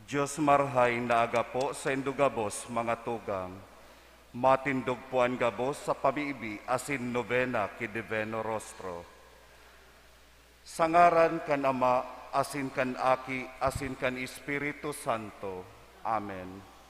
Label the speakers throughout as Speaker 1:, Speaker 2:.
Speaker 1: Diyos marhay na aga po sa indugabos mga tugang. Matindog po ang gabos sa pamiibi asin novena ki Divino Rostro. Sangaran kan Ama, asin kan Aki, asin kan Espiritu Santo. Amen.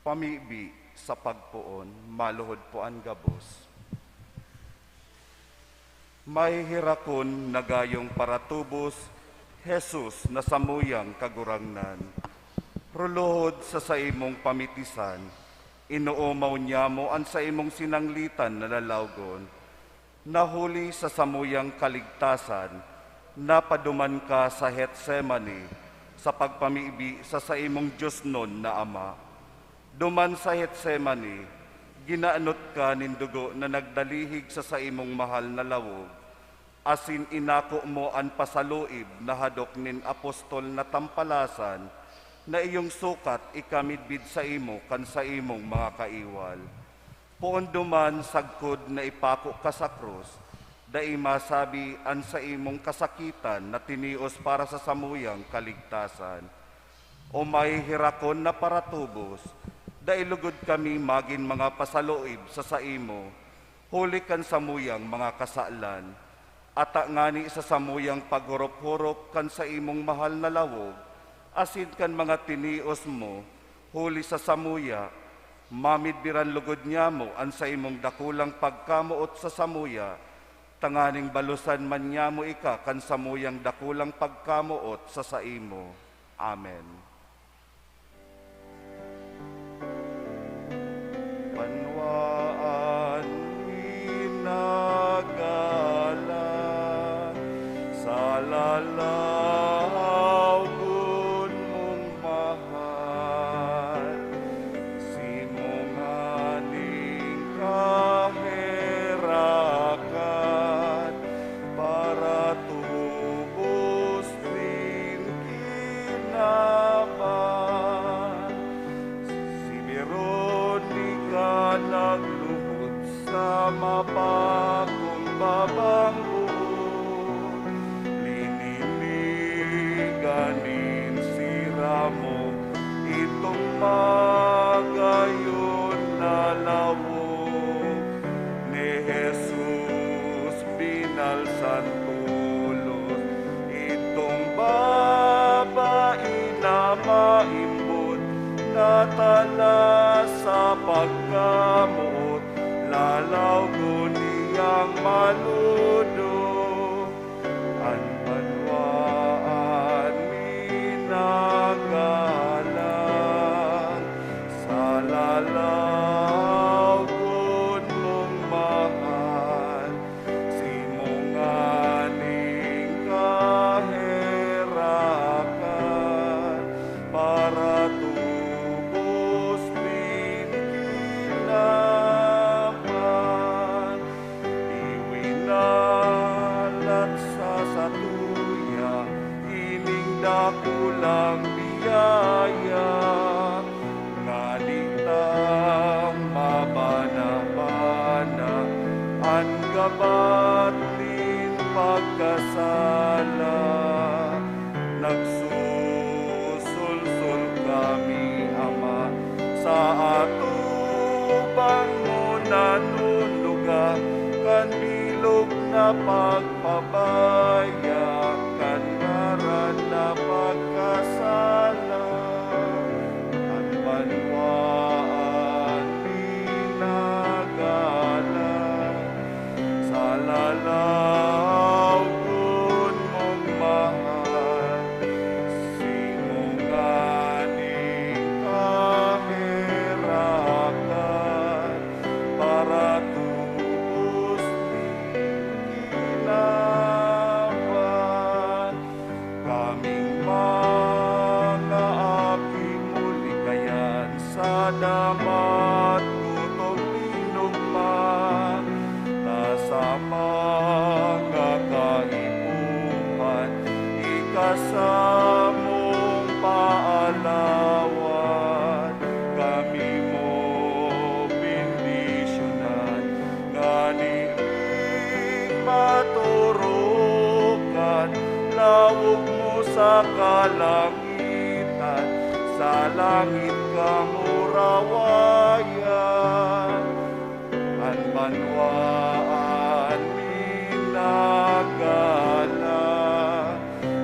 Speaker 1: Pamibi sa pagpuon, maluhod po ang gabos. May hirakon na gayong paratubos, Jesus na samuyang kagurangnan. Ruluhod sa imong pamitisan, inuumaw niya mo ang sa imong sinanglitan na lalawgon. Nahuli sa samuyang kaligtasan, napaduman ka sa Getsemani, sa pagpamibi sa imong Diyos nun na Ama. Duman sa Getsemani, ginaanot ka nindugo na nagdalihig sa imong mahal na lawog, asin inako mo ang pasaluib na hadok nin apostol na tampalasan, na iyong sukat ikamidbid sa imo kan sa imong mga kaiwal. Poon duman sagkod na ipako ka sa krus, dai masabi an sa imong kasakitan na tinios para sa samuyang kaligtasan. O may hirakon na paratubos, dailugod kami magin mga pasaluib sa imo, huli kan samuyang mga kasalan, at ngani sa samuyang paghurop-hurop kan sa imong mahal na lawog, asin kan mga tinios mo, huli sa samuya, mamidbiran lugod niya mo an sa imong dakulang pagkamuot sa samuya, tanganing balusan man niya mo ika kan samuyang dakulang pagkamuot sa imo. Amen. Banwaan minagala sa lalawgon mong mahal, simunganing kaherakan para tubos din kinaban. Si Veronica nagluhod sa mapakumbabang buod, liniliganin si Ramo itong magayon na lawog ni Jesus binalsan tulos, itong babae na maimbot na tala sa pagkamuot, lalawgon niyang maludo. Ang banwaan minagalang sa lalawgon mong mahal, simunganing kaherakan para tubos din kinaban. Iwinalat sa satuya, ining dakulang biyaya, nganitang mabana-bana ang gabat din pagkasala. Nagsusulsul kami, Ama, sa atubang mo nanunuga, kan bilog na pagpabaya, kan ngaran na pagkasala. Ang banwaan pinagalan, sa lalawgon mong mahal, sinungaling kahirapan, para tubos kinaban. Kaming mga api muli kayan, sa damat kutong pinugman, nasa mga kaipupan, ikasamong paalawan. Kami mo bendisyonan, ganiling maturukan, lawog mo sa kalangitan, sa langit kamurawayan. Ang banwaan minagala,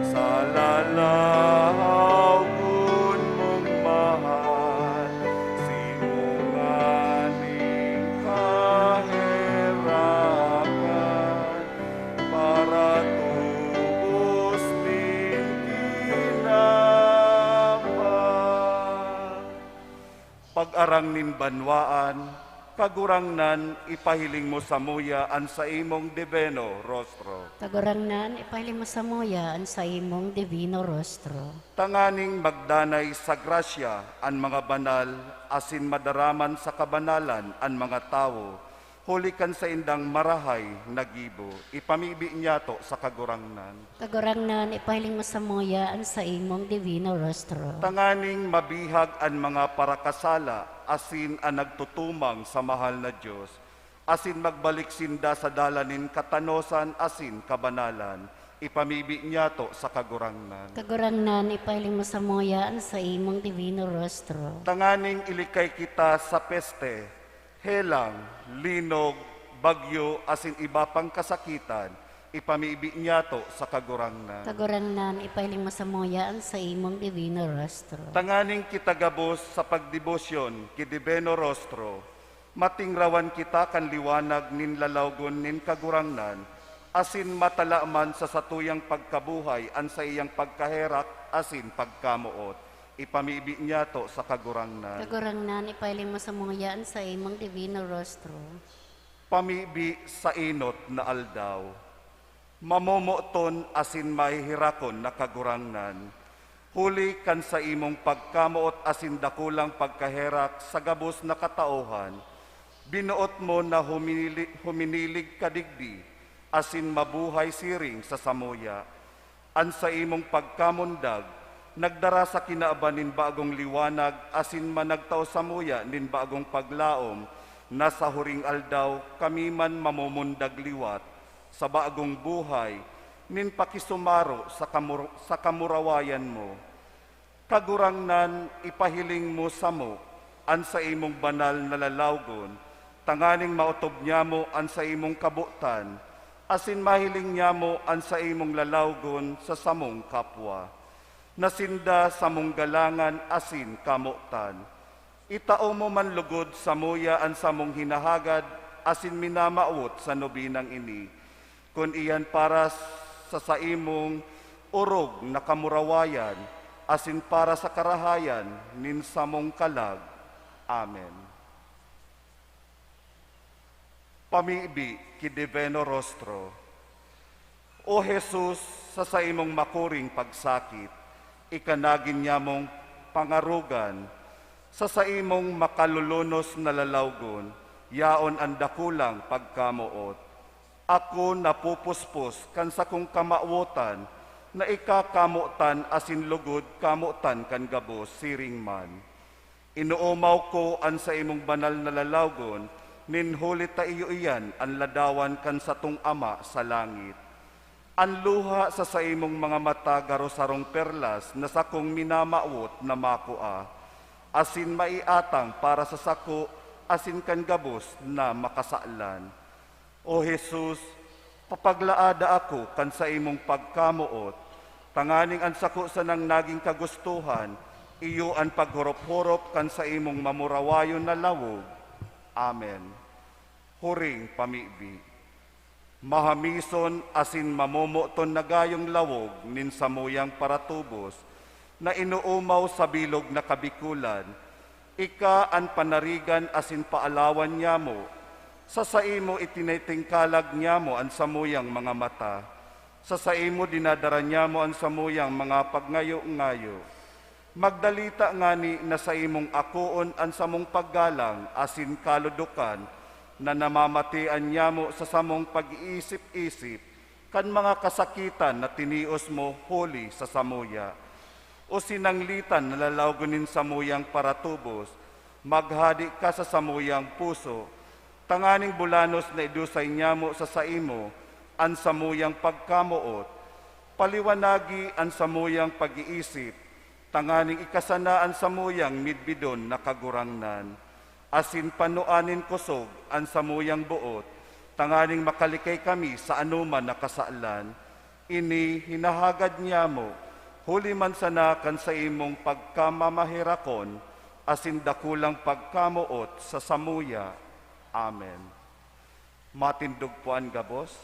Speaker 1: sa lalawgon mong mahal, sinungaling kahirapan, para tubos din kinaban. Pag-arang nin banwaan, kagurangnan ipahiling mo sa muyaan sa imong divino rostro.
Speaker 2: Kagurangnan, ipahiling mo sa muyaan sa imong divino rostro.
Speaker 1: Tanganing magdanay sa grasya ang mga banal, asin madaraman sa kabanalan ang mga tao, hulikan sa indang marahay nagibo, ipamibi niya to sa kagurangnan.
Speaker 2: Kagurangnan, ipahiling mo sa muyaan sa imong divino rostro.
Speaker 1: Tanganing mabihag ang mga parakasala, asin ang nagtutumang sa mahal na Diyos, asin magbalik sinda sa dalanin katanosan, asin kabanalan, ipamibi niya to sa kagurangnan.
Speaker 2: Kagurangnan, ipahiling mo sa muyaan sa imong divino rostro.
Speaker 1: Tanganing ilikay kita sa peste, helang, linog, bagyo, asin iba pang kasakitan, ipamibi niya to sa kagurangnan.
Speaker 2: Kagurangnan, ipahiling mo sa muyaan sa imong divino rostro.
Speaker 1: Tanganing kitagabos sa pagdibosyon, kidibeno rostro, matingrawan kita kan liwanag nin lalawgon nin kagurangnan, asin matalaman sa satuyang pagkabuhay, an sa iyang pagkaherak, asin pagkamuot. Ipamibi niya to sa kagurangnan.
Speaker 2: Kagurangnan, ipahiling mo sa muyaan sa imong divino rostro.
Speaker 1: Pamibi sa inot na aldaw, mamomoton asin mahihirakon na kagurangnan, huli kan sa imong pagkamuot asin dakulang pagkaherak sa gabos na katauhan, binuot mo na huminilig kadigdi, asin mabuhay siring sa samuya, an sa imong pagkamundag, nagdara sa kinaaban nin bagong liwanag, asin managtao sa muya nin bagong paglaom, nasa huring aldaw kami man mamumundag liwat, sa bagong buhay, nin pakisumaro sa kamurawayan mo. Kagurangnan ipahiling mo sa mo, an sa imong banal na lalawgon, tanganing maotob niya mo an sa imong kabutan, asin mahiling niya mo an sa imong lalawgon sa samong kapwa. Nasinda sa mong galangan asin kamutan. Itao mo man lugod sa muya an sa mong hinahagad, asin minamaot sa nobinang ini. Kung iyan para sa imong urog na kamurawayan, asin para sa karahayan nin sa mong kalag. Amen. Pamibi kidiveno rostro. O Jesus, sa imong makuring pagsakit, ikanagin niya mong pangarugan, sa imong makalulunos na lalawgon, yaon ang dakulang pagkamuot. Ako napupuspos kan sa kong kamautan, na ikakamutan asin lugod kamutan kan gabos siring man. Inuumaw ko an sa imong banal na lalawgon, nin huli ta iyo iyan ang ladawan kan sa tung ama sa langit. Ang luha sa imong mga mata garosarong perlas na sakong minamaot na makua, asin maiatang para sa sako, asin kan gabos na makasaalan. O Jesus, papaglaada ako kan sa imong pagkamuot, tanganing ang sako sa nang naging kagustuhan, iyo ang paghorop-horop kan sa imong mamurawayon na lawog. Amen. Huring pamibi. Mahamison asin mamomoton na gayong lawog nin samuyang paratubos, na inuumaw sa bilog na kabikulan, ika ang panarigan asin paalawan niya mo, sa saimo itinaitingkalag niya mo ang samuyang mga mata, sa saimo dinadara niya mo ang samuyang mga pagngayo-ngayo. Magdalita ngani na sa imong akuon ang samong paggalang asin kaludukan, na namamatian niya mo sa samong pag-iisip-isip, kan mga kasakitan na tinios mo huli sa samuya. O sinanglitan na lalawgunin samuyang paratubos, maghadi ka sa samuyang puso, tanganing bulanos na idusay niya mo sa saimo, ang samuyang pagkamuot, paliwanagi ang samuyang pag-iisip, tanganing ikasana ang samuyang midbidon na kagurangnan. Asin panuanin kusog ang samuyang buot, tanganing makalikay kami sa anuman na kasaalan. Ini hinahagad niya mo, huli man sanakan sa imong pagkamamahirakon, asin dakulang pagkamuot sa samuya. Amen. Matindog po ang gabos.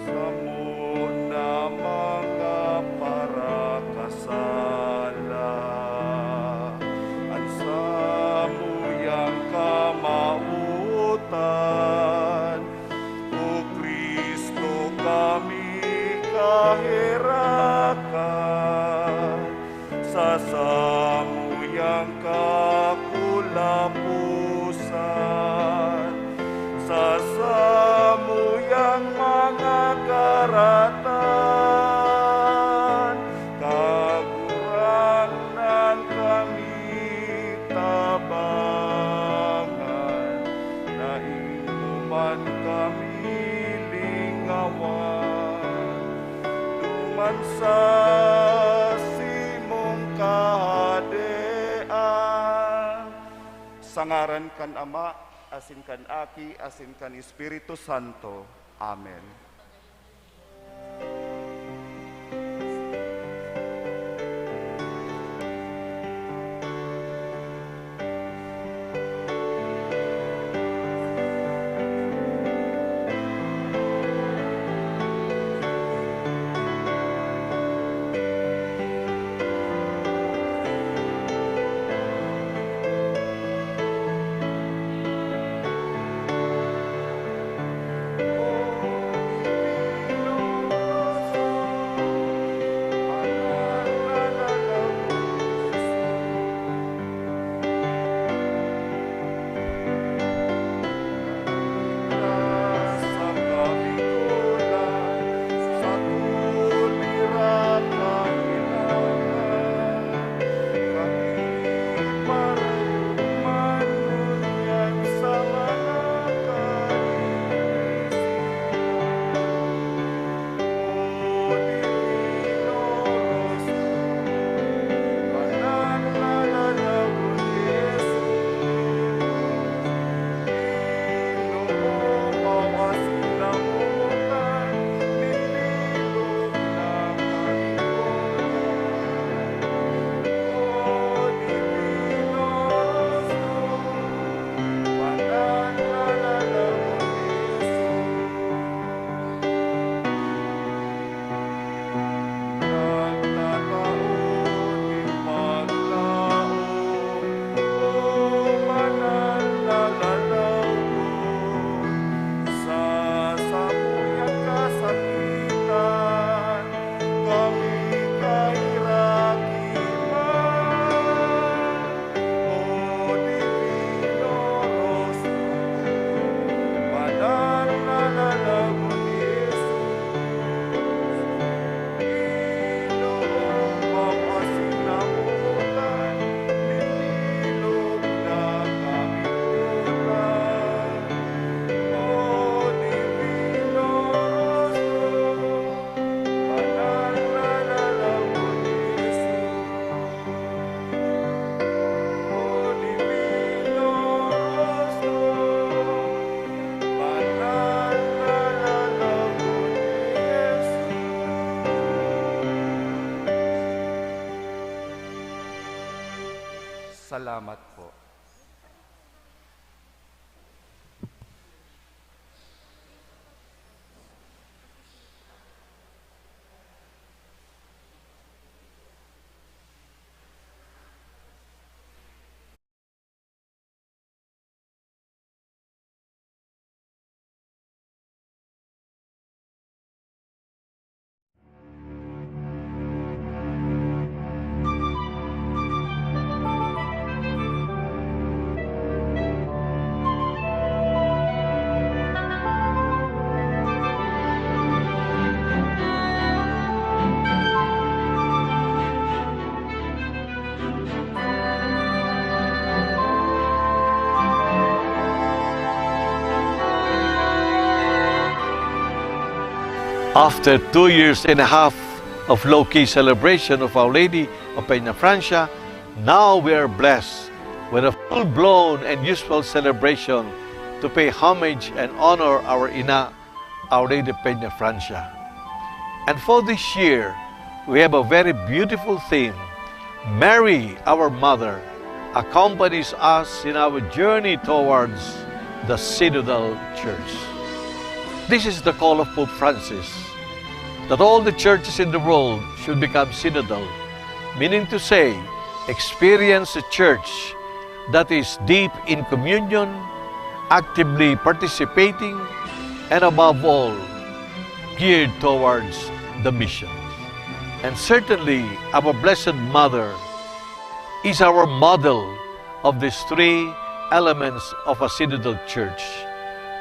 Speaker 1: Samo na mga parakasala, ang samuyang kamautan, O Kristo kami kahirakan, sa samuyang kakulapusan, sa samuyang mga karatan, kagurangnan kami tabangan, na inuman kami lingawan, duman sa simong kahadean. Sangaran kan Ama, asin kan Aki, asin kan Espiritu Santo. Amen. Salamat po.
Speaker 3: After 2 years and a half of low-key celebration of Our Lady of Peña Francia, now we are blessed with a full-blown and useful celebration to pay homage and honor our Ina, Our Lady of Peña Francia. And for this year, we have a very beautiful theme. Mary, our Mother, accompanies us in our journey towards the Synodal Church. This is the call of Pope Francis, that all the churches in the world should become synodal, meaning to say, experience a church that is deep in communion, actively participating, and above all, geared towards the mission. And certainly, our Blessed Mother is our model of these three elements of a synodal church.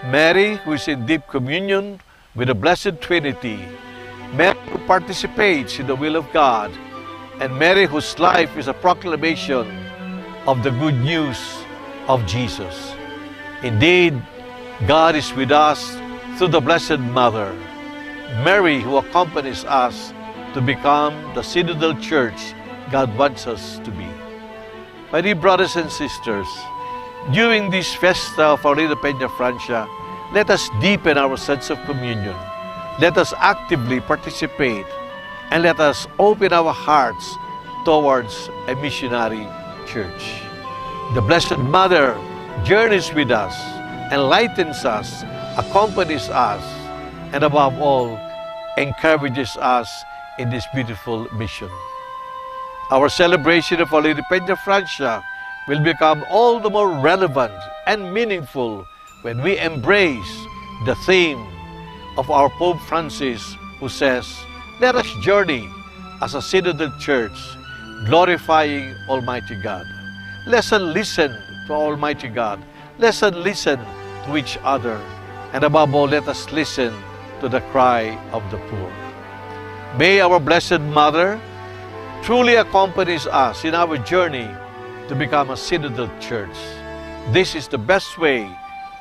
Speaker 3: Mary, who is in deep communion with the Blessed Trinity, Mary who participates in the will of God, and Mary whose life is a proclamation of the good news of Jesus. Indeed, God is with us through the Blessed Mother, Mary who accompanies us to become the synodal church God wants us to be. My dear brothers and sisters, during this Fiesta of Our Lady of Peña Francia, let us deepen our sense of communion. Let us actively participate, and let us open our hearts towards a missionary church. The Blessed Mother journeys with us, enlightens us, accompanies us, and above all, encourages us in this beautiful mission. Our celebration of Our Lady of Peña Francia will become all the more relevant and meaningful when we embrace the theme of our Pope Francis, who says, let us journey as a synodal church, glorifying Almighty God. Let's listen to Almighty God. Let's listen to each other. And above all, let us listen to the cry of the poor. May our Blessed Mother truly accompanies us in our journey to become a synodal church. This is the best way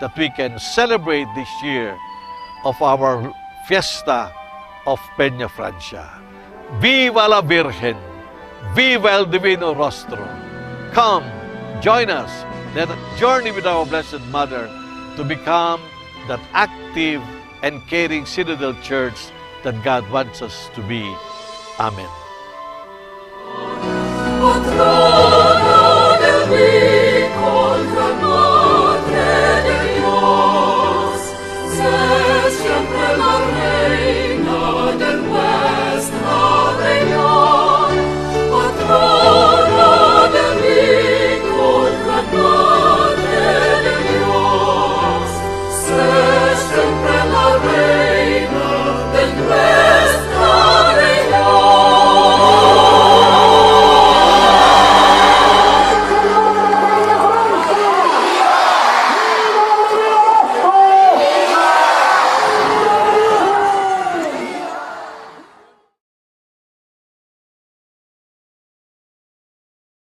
Speaker 3: that we can celebrate this year of our Fiesta of Peña Francia. Viva la Virgen! Viva el Divino Rostro! Come, join us. Let us journey with our Blessed Mother to become that active and caring synodal church that God wants us to be. Amen.
Speaker 4: Patrona del Vicol, Gran Madre de Dios, sé siempre la reina de nuestra región. Patrona del Vicol, Gran Madre de Dios, sé siempre la reina de nuestra región.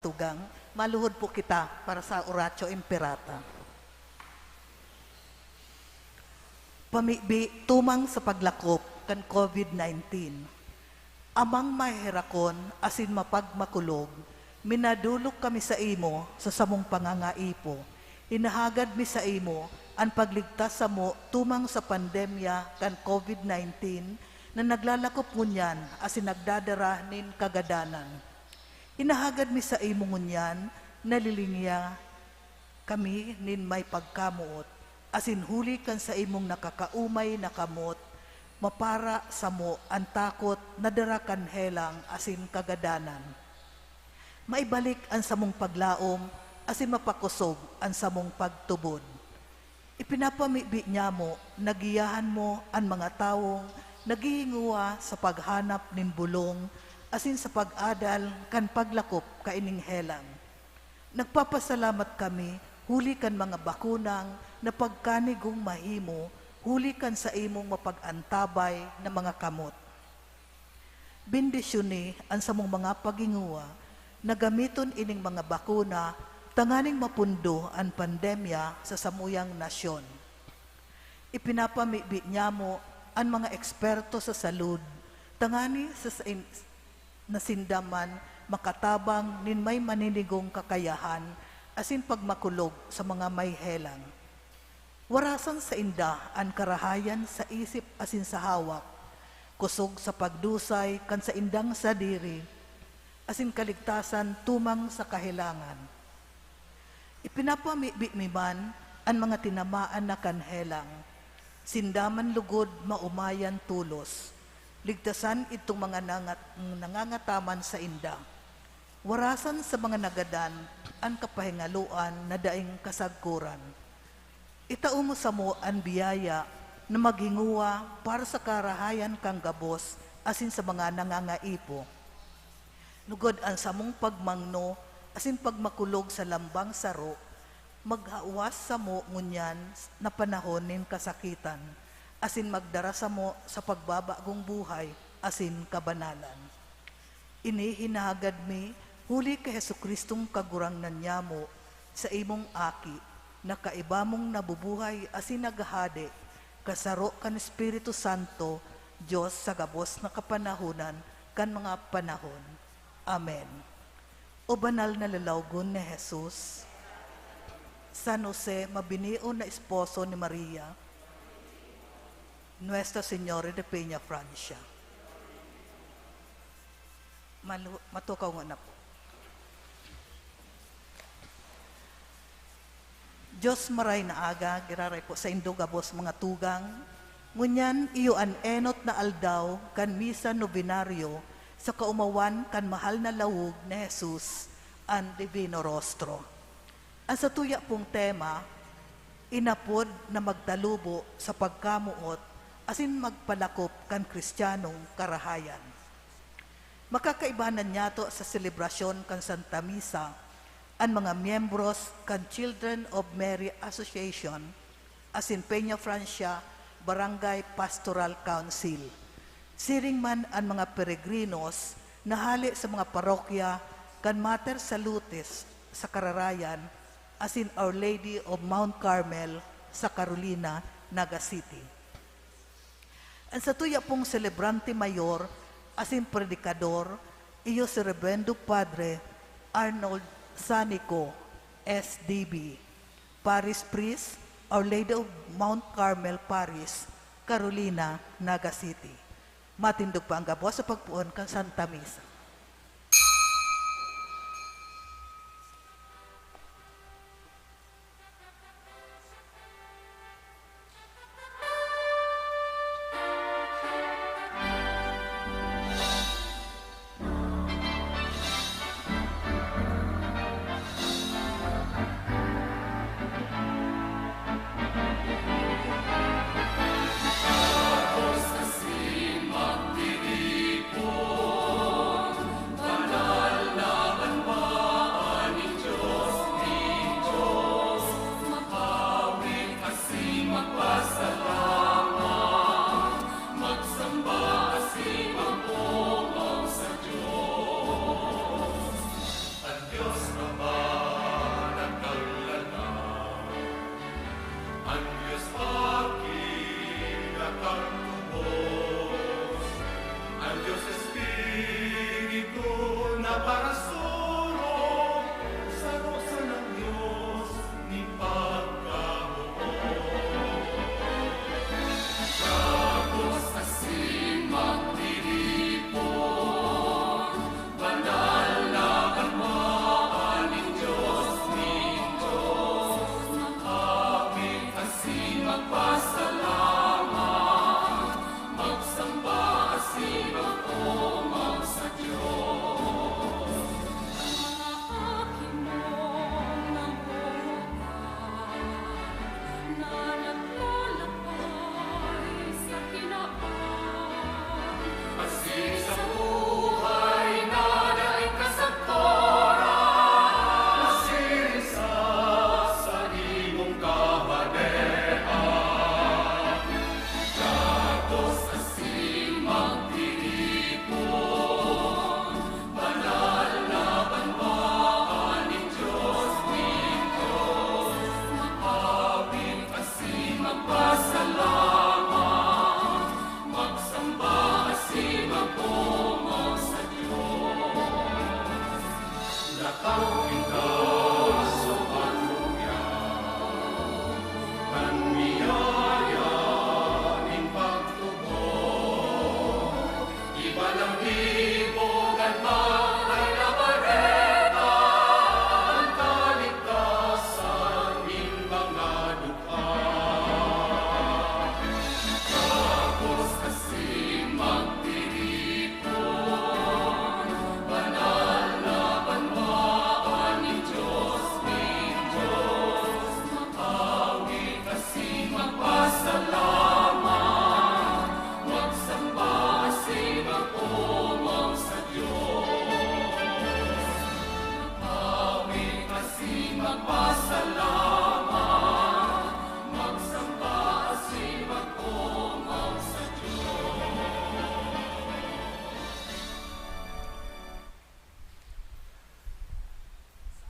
Speaker 5: Tugang, maluhod po kita para sa Oratio Imperata. Pamibi tumang sa paglakop kan COVID-19. Amang mahirakon asin mapagmakulog, minadulok kami sa imo sa samong pangangaipo. Inahagad mi sa imo ang pagligtas sa mo tumang sa pandemya kan COVID-19 na naglalakop ngunyan asin nagdadara nin kagadanan. Inahagad mi sa imo ngunyan nalilingya kami nin may pagkamuot, asin huli kan sa imong nakakaumay na kamot, mapara sa mo ang takot na darakan helang asin kagadanan. Maibalik ang samong paglaom, asin mapakusog ang samong pagtubod. Ipinapamibi niya mo, nagiyahan mo ang mga tawong naghihinguwa sa paghanap nin bulong, asin sa pag-adal kan paglakop kaining helang. Nagpapasalamat kami, huli kan mga bakunang na pagkanigong mahimo, huli kan sa imong mapag-antabay na mga kamot. Bendisyon ang samong mga paginguwa, na gamiton ining mga bakuna, tanganing mapundo ang pandemya sa samuyang nasyon. Ipinapamibi niya mo ang mga eksperto sa salud, tangani sa nasindaman, makatabang nin may maninigong kakayahan, asin pagmakulog sa mga may helang. Warasan sa inda ang karahayan sa isip asin sa hawak, kusog sa pagdusay kan sa indang sadiri, asin kaligtasan tumang sa kahilangan. Ipinapamiman ang mga tinamaan na kanhelang, sindaman lugod maumayan tulos, ligtasan itong mga nangangataman sa inda. Warasan sa mga nagadan ang kapahingaluan na daing kasagkuran. Itao mo sa mo ang biyaya na maghinguwa para sa karahayan kang gabos asin sa mga nangangaipo. Lugod ang samong pagmangno asin pagmakulog sa lambang saro, maghawas sa mo ngunyan na panahon nin kasakitan, asin magdara sa mo sa pagbabagong buhay asin kabanalan. Ini hinahagad mi, huli kay Jesukristong kagurangnan niya mo sa imong aki, na kaiba mong nabubuhay asin naghahade, kasaro kan Espiritu Santo, Diyos sa gabos na kapanahunan, kan mga panahon. Amen. O banal na lalawgon ni Jesus, San Jose, mabinio na esposo ni Maria, Nuestra Señora de Peña, Francia. Matukaw nga na po. Diyos maray na aga, giraray po sa indugabos mga tugang, ngunyan iyo an enot na aldaw kan misa novenaryo sa kaumawan kan mahal na lawog ni Jesus an Divino Rostro. Ang sa tuya pong tema, inapod na magtalubo sa pagkamuot asin magpalakop kan Kristiyanong karahayan. Makakaibanan niya to sa selebrasyon kan Santa Misa ang mga miyembros kan Children of Mary Association asin Peña Francia Barangay Pastoral Council. Siring man ang mga peregrinos na hali sa mga parokya kan Mater Salutis sa Kararayan asin Our Lady of Mount Carmel sa Carolina, Naga City. Ang sa tuya pong celebrante mayor asin predikador, iyo si Reverendo Padre Arnold Sanico, SDB, Parish Priest, Our Lady of Mount Carmel Parish, Carolina, Naga City. Matindog pa ang gabos sa pagpuon kan Santa Misa.
Speaker 4: Diyos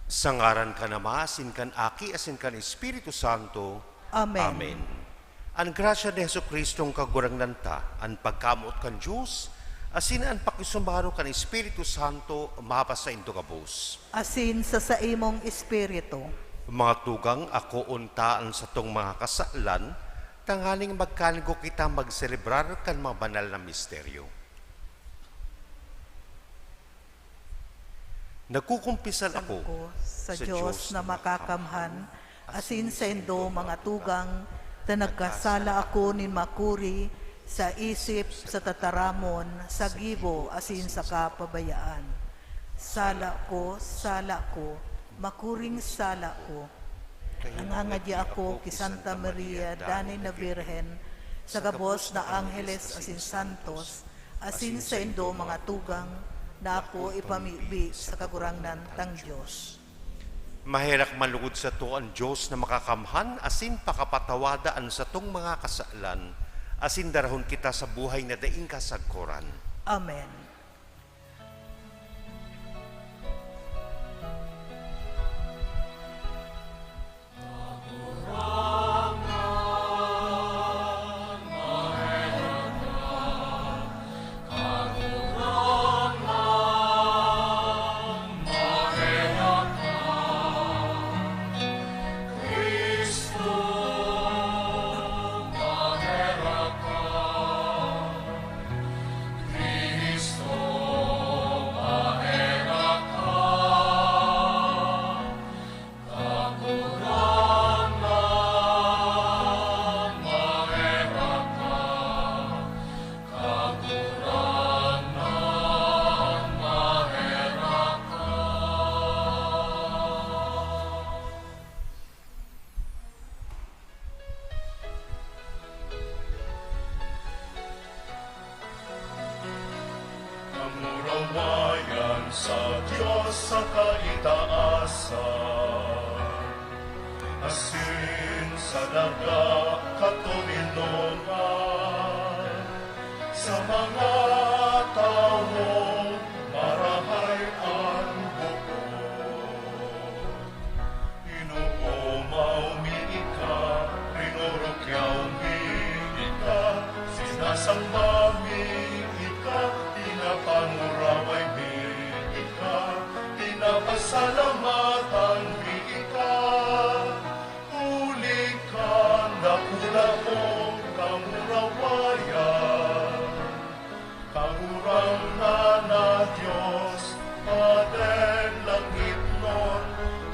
Speaker 6: Sangaran ka na maasin kan aki asin kan Espiritu Santo.
Speaker 5: Amen.
Speaker 6: Amen. Ang grasya ni Heso Kristong kagurangnan ta, ang pagkamot kan Diyos, asin ang pakisumaro kan Espiritu Santo, mapasa into kabos.
Speaker 5: Asin sa imong espiritu.
Speaker 6: Mga tugang ako untaan sa tong mga kasalan, tangaling magkanigo kita magselebrar kan mga banal na misteryo. Nagkukumpisal ako
Speaker 5: Sa Diyos na makakamhan, asin sa indo mga tugang, na nagkasala ako ni makuri, sa isip, sa tataramon, sa gibo, asin sa kapabayaan. Sala ko, makuring sala ko. Nangangadya ako ki Santa Maria, Dani na Birhen, sa gabos na Angeles asin Santos, asin sa indo mga tugang, na ako ipamibi sa kagurangnan tang Diyos.
Speaker 6: Mahirak malugod sa to ang Diyos na makakamhan, asin pakapatawadaan sa tong mga kasalan, asin darahon kita sa buhay na daing kasagkoran.
Speaker 5: Amen.
Speaker 7: Kamurawayan sa Diyos sa kaitaasan, asin sa daga katulinongan, sa mga tao marahay ang bukod. Inuumaw miika, rinurukyaw miika, sinasamba miika, pinapanguraway miika, pinapasalamatan miika. Huli ka na pula mong kamurawayan, kahurang na Diyos, Pader langit nun,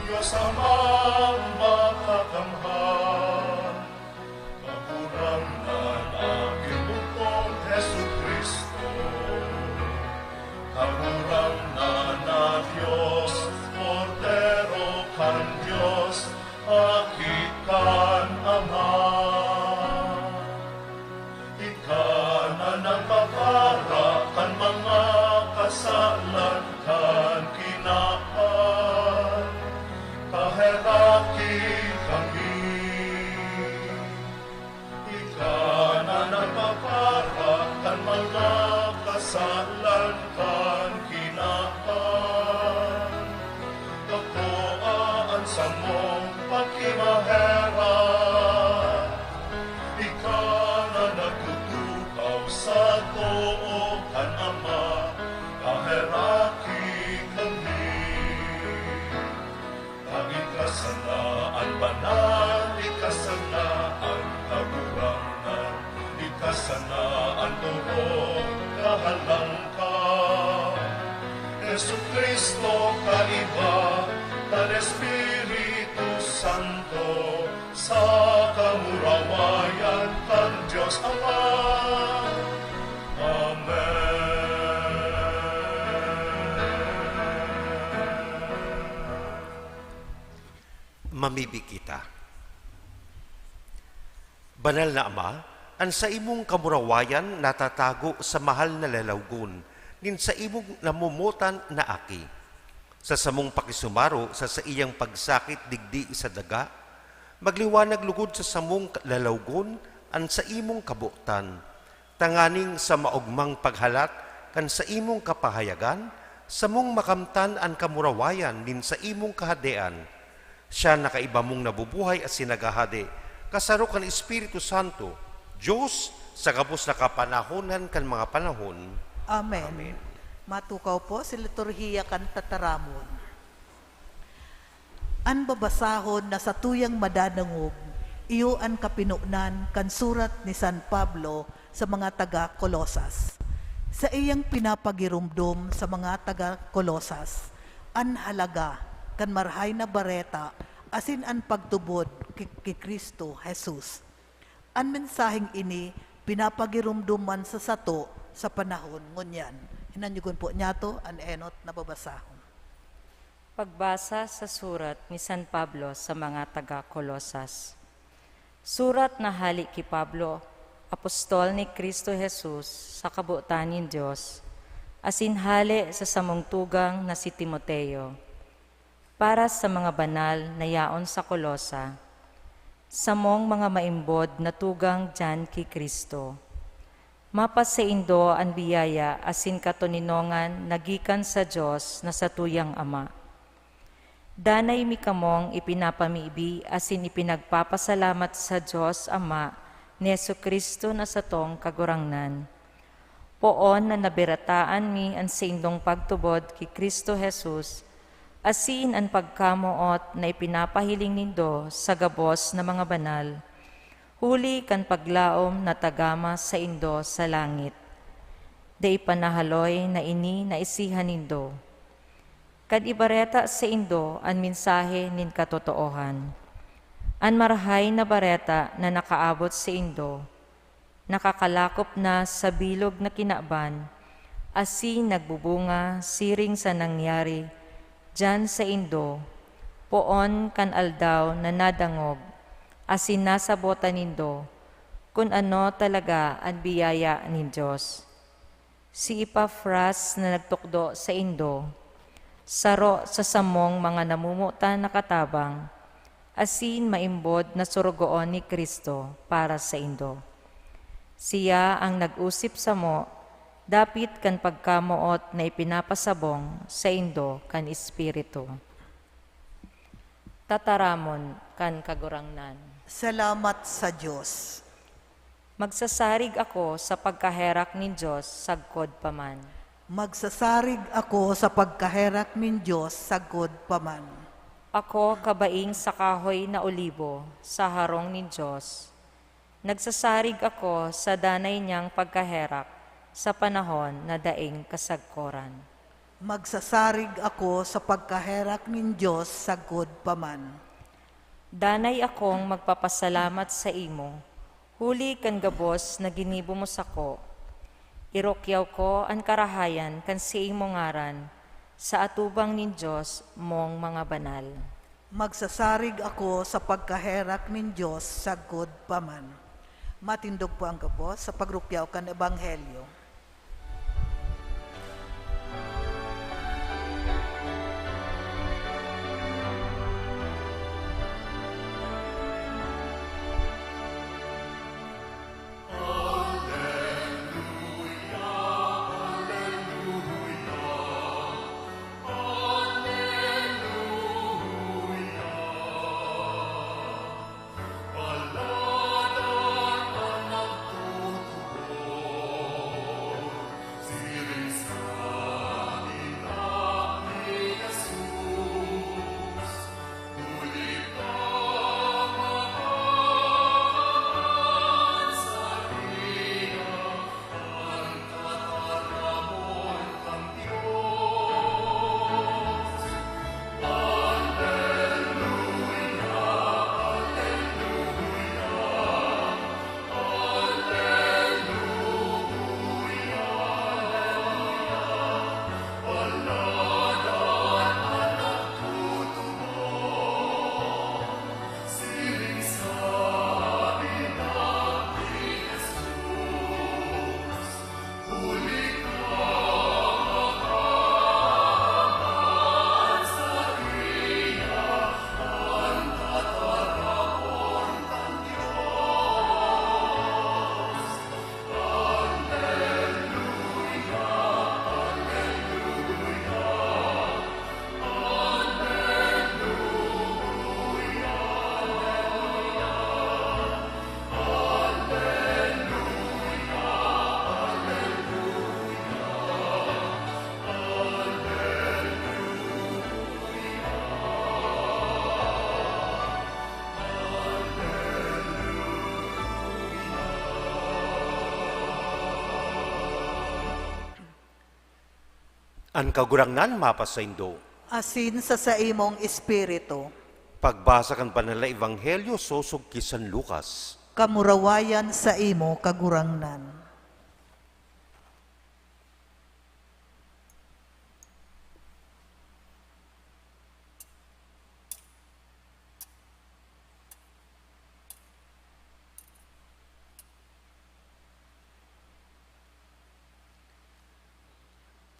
Speaker 7: Diyos amang makakamhan. Kahurang na aking bukong Heso Kristo, kahurang na Diyos, Cordero kan Diyos, akikan Ama. Ika na nagpapara kan mga kasalan kan kinaan, kaheraki kami. Ika na nagpapara kan mga kasalan kan kinaan, kakuaan sa mong pagkimahera. Ika na nagtutukaw sa too kan Ama, kaheraki kami. Ikasanaan banal, ikasanaan kagurangan, ikasanaan turong kahalang ka. Yesu Kristo kaiba, kan Espiritu Santo, sa kamurawayan kan Diyos Ama.
Speaker 6: Mamibig kita. Banal na Ama, ang sa imong kamurawayan natatago sa mahal na lalawgon, nin sa imong namumutan na aki. Sa samong pakisumaro sa iyang pagsakit digdi sa daga, magliwanag lugod sa samong lalawgon ang sa imong kabutan, tanganing sa maugmang paghalat kan sa imong kapahayagan, samong makamtan ang kamurawayan nin sa imong kahadean. Siya nakaiba mong nabubuhay at sinagahade, kasaro kan Espiritu Santo, Diyos, sa kapos na kapanahonan kan mga panahon.
Speaker 5: Amen.
Speaker 6: Amen.
Speaker 5: Matukaw po si liturhiya kan tataramon. An babasahon na sa tuyang madanangog, iyo an kapinunan kan surat ni San Pablo sa mga taga-Kolosas. Sa iyang pinapagirumdum sa mga taga-Kolosas, an halaga kan marhay na bareta asin an pagtubod kay Kristo Jesus. An mensaheng ini pinapagirumduman sa sato sa panahon ngunyan. Hinanyugon po niya to an enot na babasahon.
Speaker 8: Pagbasa sa surat ni San Pablo sa mga taga-Kolosas. Surat na hali ki Pablo, apostol ni Kristo Jesus sa kabuutan ni Diyos, asin hali sa samong tugang na si Timoteo, para sa mga banal na yaon sa Kolosa, samong mga maimbod na tugang dyan ki Kristo. Mapas sa indo ang biyaya asin katuninongan nagikan sa Diyos na sa tuyang Ama. Danay mi kamong ipinapamibi asin ipinagpapasalamat sa Diyos Ama ni Jesucristo na sa tong kagurangnan. Poon na nabirataan mi ang sindong pagtubod ki Kristo Jesus, asin ang pagkamuot na ipinapahiling nindo sa gabos na mga banal, huli kan paglaom na tagama sa indo sa langit. Day panahaloy na ini na isihan nindo. Kad ibareta sa indo ang mensahe nin katotoohan. An marahay na bareta na nakaabot sa indo, nakakalakop na sa bilog na kinaban, asin nagbubunga siring sa nangyari, dyan sa indo, poon kan aldaw na nadangog, asin nasa bota nindo, kung ano talaga ang biyaya ni Diyos. Si Epafras na nagtukdo sa indo, saro sa samong mga namumutan na katabang, asin maimbod na surugoon ni Kristo para sa indo. Siya ang nag-usip sa mo, dapit kan pagkamuot na ipinapasabong sa indo kan Espiritu. Tataramon kan kagurangnan.
Speaker 5: Salamat sa Diyos.
Speaker 8: Magsasarig ako sa pagkaherak ni Diyos sagkod paman.
Speaker 5: Magsasarig ako sa pagkaherak nin Diyos sagod paman.
Speaker 8: Ako kabaing sa kahoy na olibo sa harong ni Diyos. Nagsasarig ako sa danay niyang pagkaherak sa panahon na daing kasagkoran.
Speaker 5: Magsasarig ako sa pagkaherak nin Diyos sagod paman.
Speaker 8: Danay akong magpapasalamat sa imo, huli kan gabos na ginibo mo sako. Irokyaw ko ang karahayan kan si imo ngaran, sa atubang nin Diyos mong mga banal.
Speaker 5: Magsasarig ako sa pagkaherak nin Diyos sagod paman. Matindog po ang gabos sa pagrukyaw kan Ebanghelyo.
Speaker 6: Ang kagurangnan mapasaindo.
Speaker 5: Asin sa imong espiritu,
Speaker 6: Pagbasa kan banal na Ebanghelyo sosog ki San Lucas.
Speaker 5: kamurawayan sa imo kagurangnan.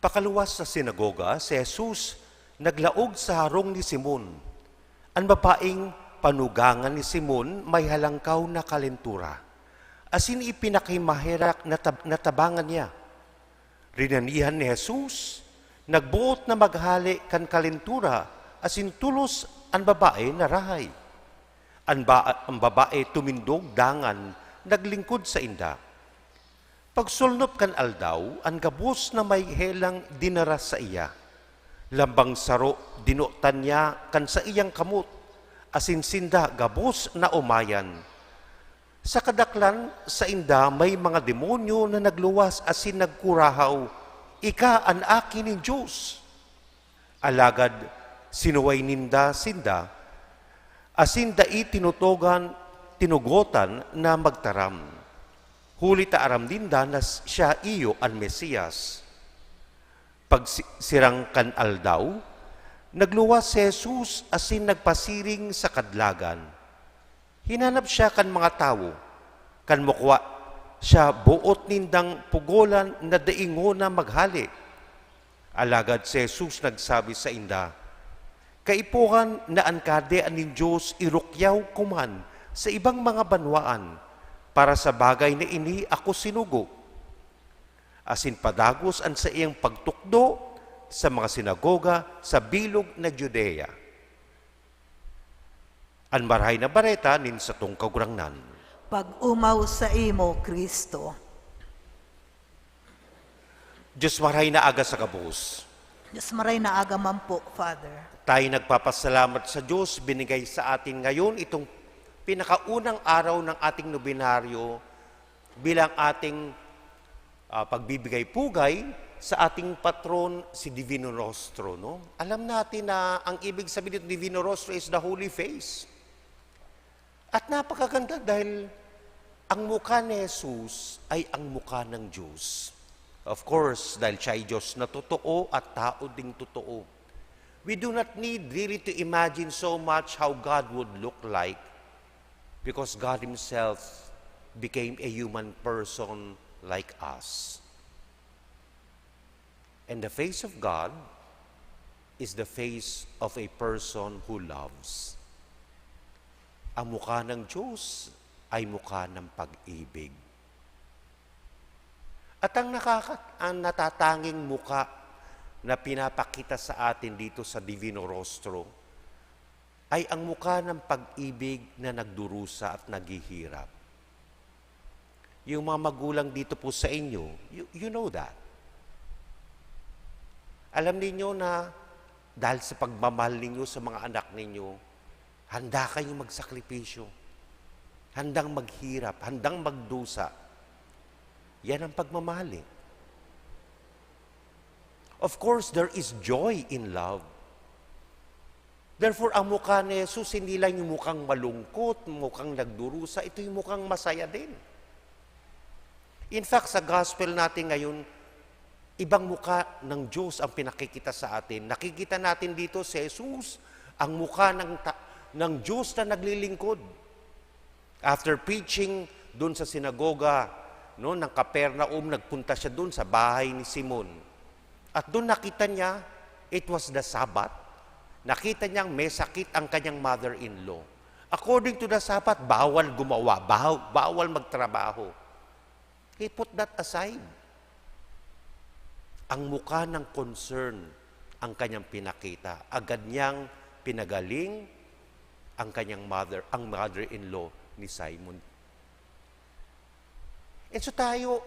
Speaker 6: Pakaluwas sa sinagoga, si Jesus naglaog sa harong ni Simon. Ang babaeng panugangan ni Simon may halangkaw na kalentura. Asin ipinakimahirak na tabangan niya. Rinanihan ni Jesus, nagbuot na maghali kan kalentura, asin tulos ang babae na rahay. Ang babae tumindog dangan, naglingkod sa inda. Pagsulnop kan aldaw, ang gabos na may helang dinara sa iya. Lambang saro, dinutan niya kan sa iyang kamot, asin sinda gabos na umayan. Sa kadaklan, sa inda may mga demonyo na nagluwas asin nagkurahaw, ika an akin ni Diyos. Alagad, sinuway ninda sinda, asin dai tinugotan na magtaram. Huli ta aram dinda na siya iyo ang Mesiyas. Pag sirang kan aldaw, nagluwas si Jesus asin nagpasiring sa kadlagan. Hinanap siya kan mga tao, kan mukwa siya buot nindang pugolan na daingo na maghali. Alagad si Jesus nagsabi sa inda, kaipuhan na ang kadean ni Diyos irukyaw kuman sa ibang mga banwaan, para sa bagay na ini ako sinugo. Asin padagos ang sa iyang pagtukdo sa mga sinagoga sa bilog na Judea. Ang marahay na bareta nin sa tong kagurangnan.
Speaker 5: Pag umaw sa imo, Kristo.
Speaker 6: Diyos marahay na aga sa kabus.
Speaker 5: Diyos maray na agaman po, Father.
Speaker 6: Tayo nagpapasalamat sa Diyos, binigay sa atin ngayon itong pinakaunang araw ng ating nobinaryo bilang ating pagbibigay-pugay sa ating patron, si Divino Rostro. No? Alam natin na ang ibig sabihin ng Divino Rostro is the Holy Face. At napakaganda dahil ang mukha ni Jesus ay ang mukha ng Diyos. Of course, dahil siya ay Diyos na totoo at tao ding totoo. We do not need really to imagine so much how God would look like, because God Himself became a human person like us. And the face of God is the face of a person who loves. Ang mukha ng Diyos ay mukha ng pag-ibig. At ang natatanging mukha na pinapakita sa atin dito sa Divino Rostro ay ang mukha ng pag-ibig na nagdurusa at naghihirap. Yung mga magulang dito po sa inyo, you know that. Alam niyo na dahil sa pagmamahal ninyo sa mga anak ninyo, handa kayong magsakripisyo, handang maghirap, handang magdusa. Yan ang pagmamahal. Of course, there is joy in love. Therefore, ang mukha ni Jesus, hindi lang yung mukhang malungkot, mukhang nagdurusa, ito yung mukhang masaya din. In fact, sa gospel natin ngayon, ibang mukha ng Diyos ang pinakikita sa atin. Nakikita natin dito si Jesus, ang mukha ng Diyos na naglilingkod. After preaching doon sa sinagoga ng Capernaum, nagpunta siya doon sa bahay ni Simon. At doon nakita niya, it was the Sabbath. Nakita niyang may sakit ang kanyang mother-in-law. According to the Sabbath, bawal gumawa, bawal magtrabaho. He put that aside. Ang mukha ng concern ang kanyang pinakita. Agad niyang pinagaling ang mother-in-law ni Simon. And so tayo,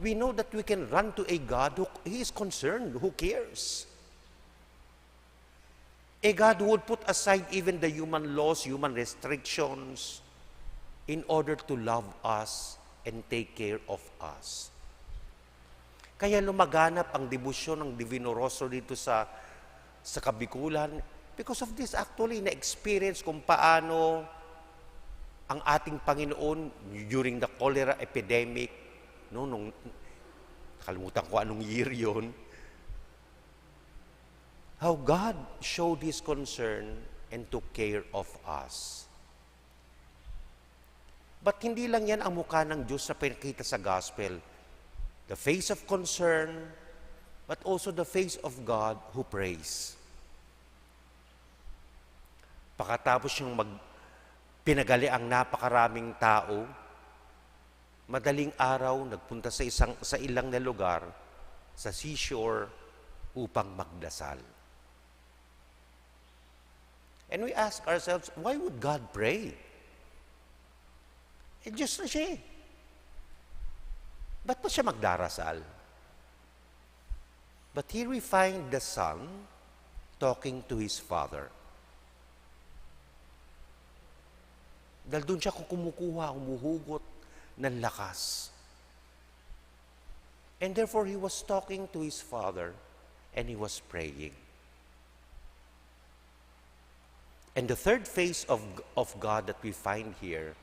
Speaker 6: we know that we can run to a God who He is concerned, who cares. A God who would put aside even the human laws, human restrictions, in order to love us and take care of us. Kaya lumaganap ang debosyon ng Divino Rostro dito sa Kabikulan. Because of this, actually, na-experience kung paano ang ating Panginoon during the cholera epidemic, no, nung nakalimutan ko anong year yun, how God showed His concern and took care of us. But hindi lang yan ang mukha ng Diyos na pinakita sa gospel. The face of concern, but also the face of God who prays. Pagkatapos yung pinagali ang napakaraming tao, madaling araw nagpunta sa ilang na lugar, sa seashore, upang magdasal. And we ask ourselves, why would God pray? Diyos na siya eh. Ba't pa siya magdarasal? But here we find the Son talking to His Father. Dahil doon siya kumukuha, humuhugot ng lakas. And therefore, He was talking to His Father and He was praying. And the third face of God that we find here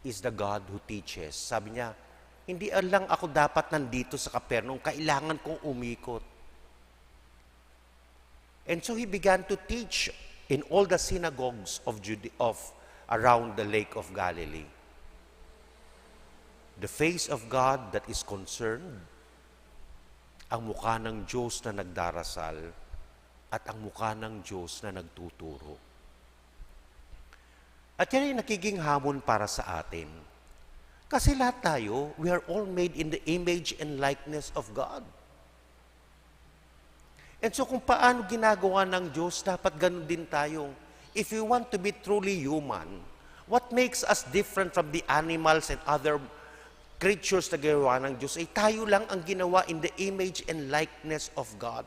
Speaker 6: is the God who teaches. Sabi niya, hindi lang ako dapat nandito sa Capernaum, kailangan kong umikot. And so He began to teach in all the synagogues of around the Lake of Galilee. The face of God that is concerned, ang mukha ng Diyos na nagdarasal, at ang mukha ng Diyos na nagtuturo. At yan ay nakiging hamon para sa atin. Kasi lahat tayo, we are all made in the image and likeness of God. And so kung paano ginagawa ng Diyos, dapat ganun din tayo. If we want to be truly human, what makes us different from the animals and other creatures na ginawa ng Diyos, ay tayo lang ang ginawa in the image and likeness of God.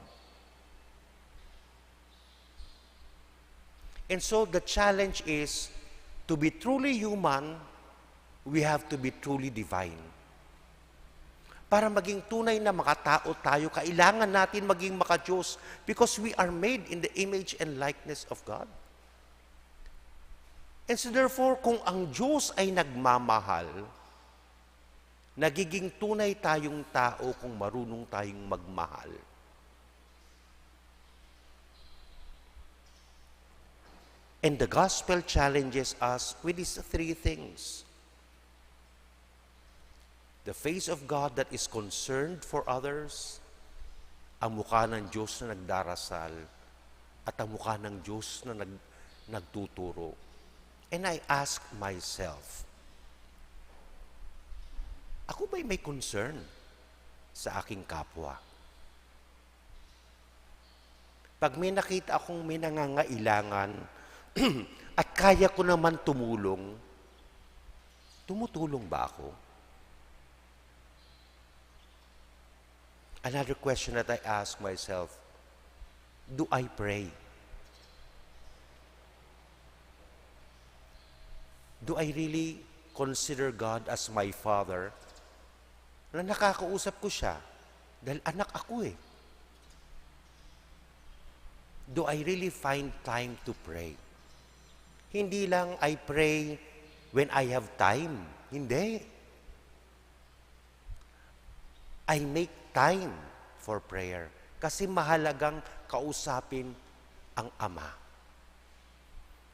Speaker 6: And so the challenge is, to be truly human, we have to be truly divine. Para maging tunay na makatao tayo, kailangan natin maging maka-Diyos because we are made in the image and likeness of God. And so therefore, kung ang Diyos ay nagmamahal, nagiging tunay tayong tao kung marunong tayong magmahal. And the gospel challenges us with these three things. The face of God that is concerned for others, ang mukha ng Diyos na nagdarasal, at ang mukha ng Diyos na nagtuturo. And I ask myself, ako ba'y may concern sa aking kapwa? Pag may nakita akong may nangangailangan, at kaya ko naman tumulong, tumutulong ba ako? Another question that I ask myself, do I pray? Do I really consider God as my Father? Na nakakausap ko siya dahil anak ako eh. Do I really find time to pray? Hindi lang I pray when I have time. Hindi. I make time for prayer kasi mahalagang kausapin ang Ama.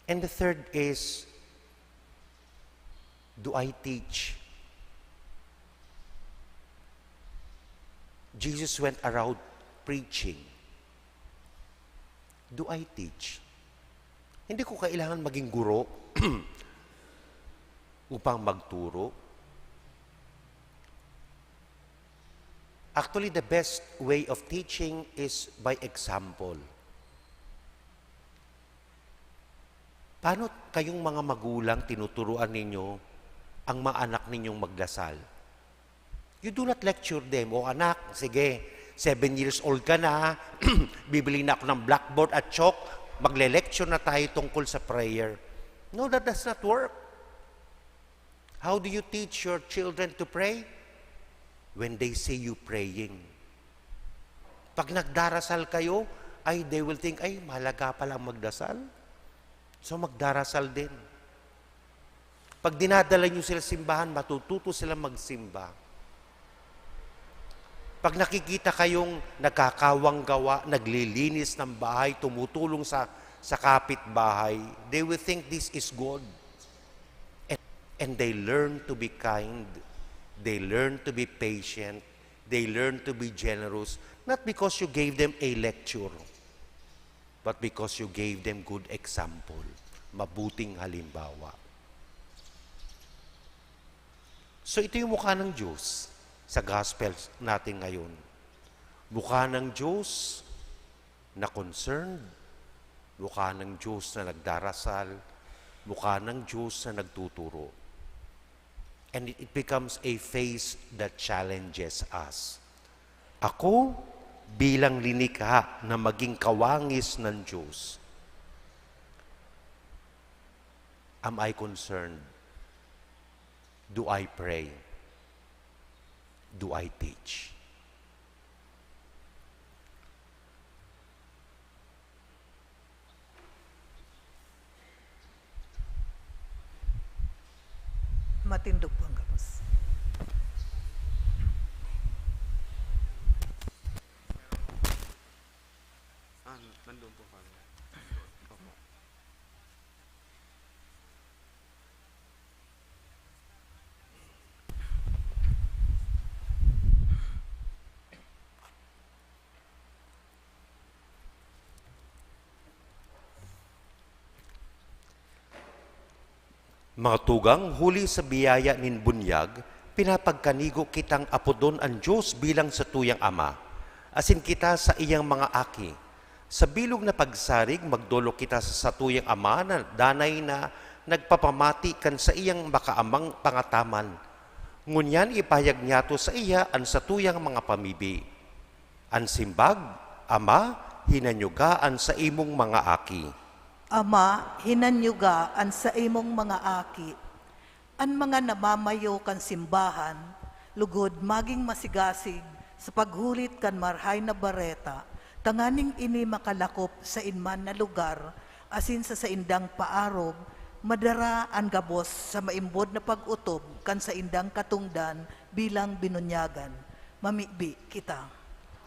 Speaker 6: And the third is, do I teach? Jesus went around preaching. Do I teach? Hindi ko kailangan maging guro upang magturo. Actually, the best way of teaching is by example. Paano kayong mga magulang tinuturuan ninyo ang mga anak ninyong magdasal? You do not lecture them. O anak, sige, 7 years old ka na, bibili na ako ng blackboard at chalk, magle-lecture na tayo tungkol sa prayer. No, that does not work. How do you teach your children to pray? When they see you praying. Pag nagdarasal kayo, ay they will think, ay mahalaga palang magdasal. So magdarasal din. Pag dinadala nyo sila simbahan, matututo sila magsimba. Pag nakikita kayong nagkakawang gawa, naglilinis ng bahay, tumutulong sa kapitbahay, they will think this is God. And they learn to be kind. They learn to be patient. They learn to be generous. Not because you gave them a lecture, but because you gave them good example. Mabuting halimbawa. So ito yung mukha ng Diyos sa gospel natin ngayon. Mukha ng Diyos na concerned. Mukha ng Diyos na nagdarasal. Mukha ng Diyos na nagtuturo. And it becomes a face that challenges us. Ako, bilang linikha na maging kawangis ng Diyos, am I concerned? Do I pray? Do I teach?
Speaker 5: Matindog po ang gabos.
Speaker 1: Nandun po kami.
Speaker 6: Mga tugang, huli sa biyaya nin bunyag, pinapagkanigo kitang apodon ang Diyos bilang sa tuyang Ama. Asin kita sa iyang mga aki. Sa bilog na pagsarig, magdolo kita sa tuyang Ama na danay na nagpapamati kan sa iyang makaamang pangataman. Ngunyan ipahayag niya to sa iya an sa tuyang mga pamibi. An simbag, Ama, hinanyugaan sa imong mga aki.
Speaker 5: Ama, hinanyugaan sa imong mga aki, an mga namamayo kan simbahan, lugod maging masigasig sa paghulit kan marhay na bareta, tanganing ini makalakop sa inman na lugar, asin sa indang paarob, madara ang gabos sa maimbod na pag-utob kan sa indang katungdan bilang binunyagan. Mamibi kita.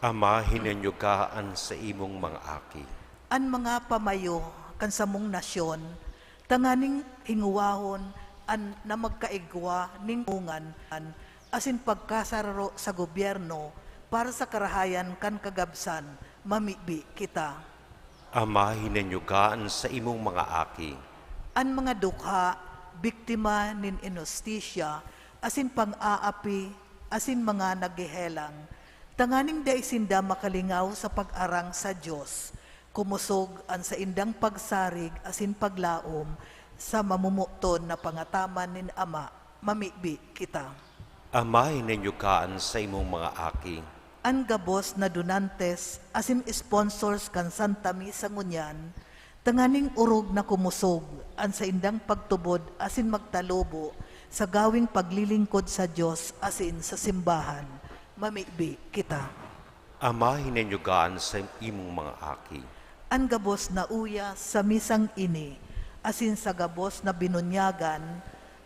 Speaker 6: Ama, hinanyugaan sa imong mga aki.
Speaker 5: An mga pamayo, kan samong nasyon, tanganing hinguwahon an na magkaigwa ning ungan asin pagkasararo sa gobyerno para sa karahayan kan kagabsan, mamibi kita.
Speaker 6: Ama, hinanyugaan sa imong mga aki.
Speaker 5: An mga dukha, biktima nin inostisya, asin pang-aapi, asin mga nagihelang, tanganing daisinda makalingaw sa pag-arang sa Diyos, kumusog an sa indang pagsarig asin paglaom sa mamumuton na pangataman nin Ama, mamibi kita.
Speaker 6: Ama, hinanyugaan sa imong mga aki.
Speaker 5: An gabos na donantes asin sponsors kan Santa Misa ngunyan, tanganing urog na kumusog an sa indang pagtubod asin magtalubo sa gawing paglilingkod sa Diyos asin sa simbahan, mamibi kita.
Speaker 6: Ama, hinanyugaan sa imong mga aki.
Speaker 5: An gabos na uya sa misang ini, asin sa gabos na binunyagan,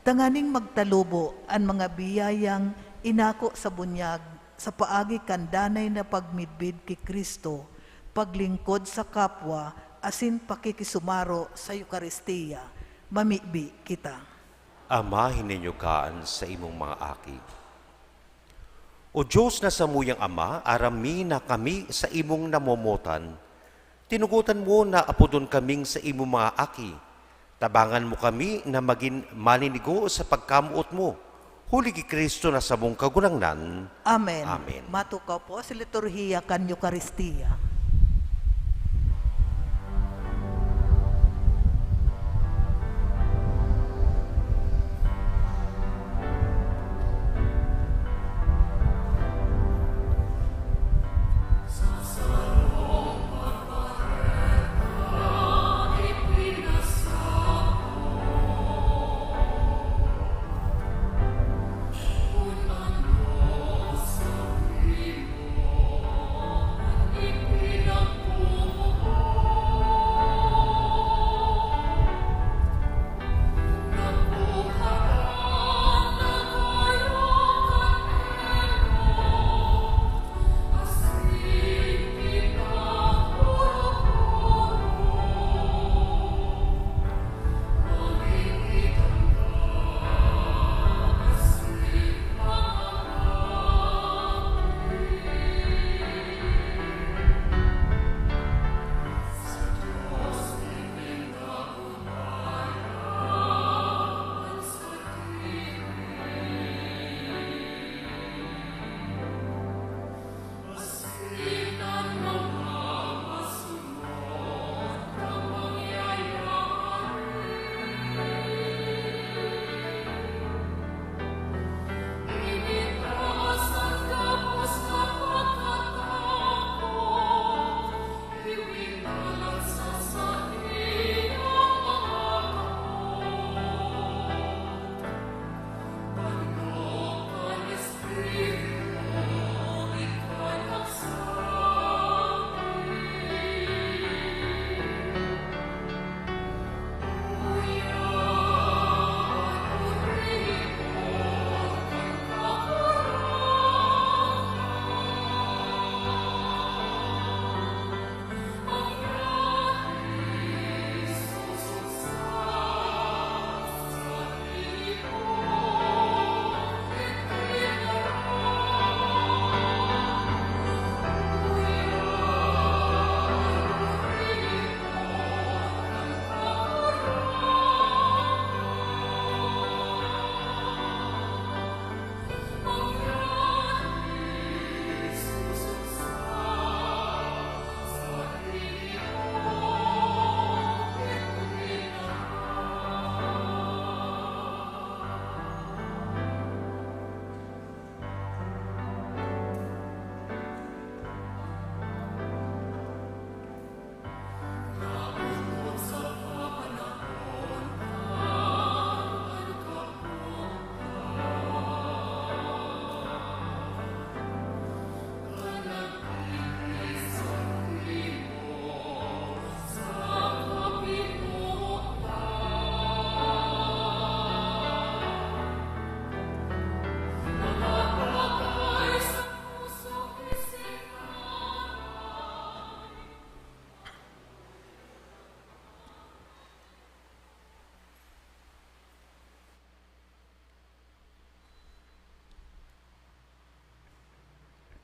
Speaker 5: tanganing magtalubo ang mga biyayang inako sa bunyag sa paagi kandanay na pagmidbid ki Kristo, paglingkod sa kapwa, asin pakikisumaro sa Eukaristiya, mamibi kita.
Speaker 6: Ama, hinanyugaan sa imong mga aki. O Diyos na samuyang Ama, arami na kami sa imong namomotan. Tinugutan mo na apodon kaming sa imong mga aki. Tabangan mo kami na maging maninigo sa pagkamuot mo. Huli ki Kristo na sa mong kagunangnan.
Speaker 5: Amen.
Speaker 6: Amen.
Speaker 5: Matukaw po sa liturhiya kan Eukaristiya.
Speaker 4: Un anno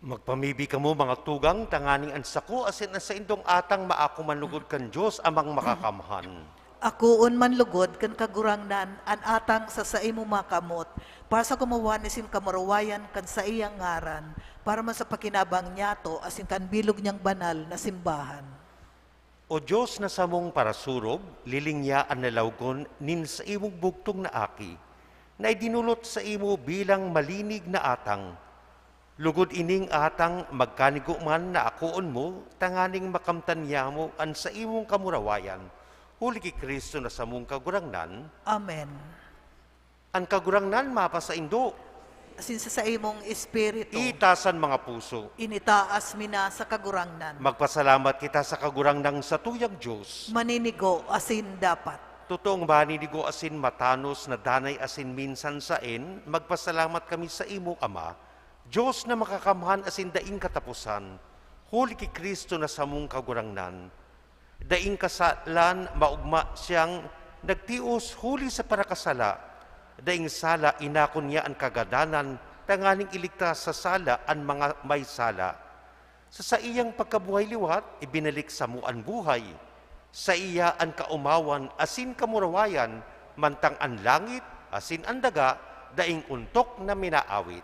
Speaker 6: Magpamibi ka mo mga tugang, tanganing ansako, asin sa indong atang maako manlugod kan Diyos amang makakamhan.
Speaker 5: Akuon man lugod kan kagurangnan an atang sa saimo makamot para sa gumawa ni sin kamarawayan kan sa iyang ngaran para man sa pakinabang niyato asin kan bilog niyang banal na simbahan.
Speaker 6: O Diyos na samong parasurob, lilingyaan na lawgon nin sa imong bugtong na aki, na idinulot sa imo bilang malinig na atang. Lugod ining atang magkanigo man na akoon mo, tanganing makamtanya mo an sa imong kamurawayan. Huli ki Kristo na samong kagurangnan,
Speaker 5: Amen.
Speaker 6: ang kagurangnan mapa sa indo,
Speaker 5: Asin sa imong espiritu,
Speaker 6: itasan mga puso.
Speaker 5: initaas mina sa kagurangnan.
Speaker 6: Magpasalamat kita sa kagurangnan sa tuyang Diyos.
Speaker 5: Maninigo asin dapat.
Speaker 6: Totoong baninigo asin matanos na danay asin minsan sain, magpasalamat kami sa imo, Ama, Diyos na makakamhan asin daing katapusan, huli ki Kristo na samong kagurangnan. Daing kasalan, maugma siyang nagtios huli sa parakasala. Daing sala, inakon niya ang kagadanan, tanganing iligtas sa sala ang mga may sala. Sa iyang pagkabuhay liwat, ibinalik sa muan buhay. Sa iya ang kaumawan, asin kamurawayan, mantang ang langit, asin ang daga, daing untok na minaawit.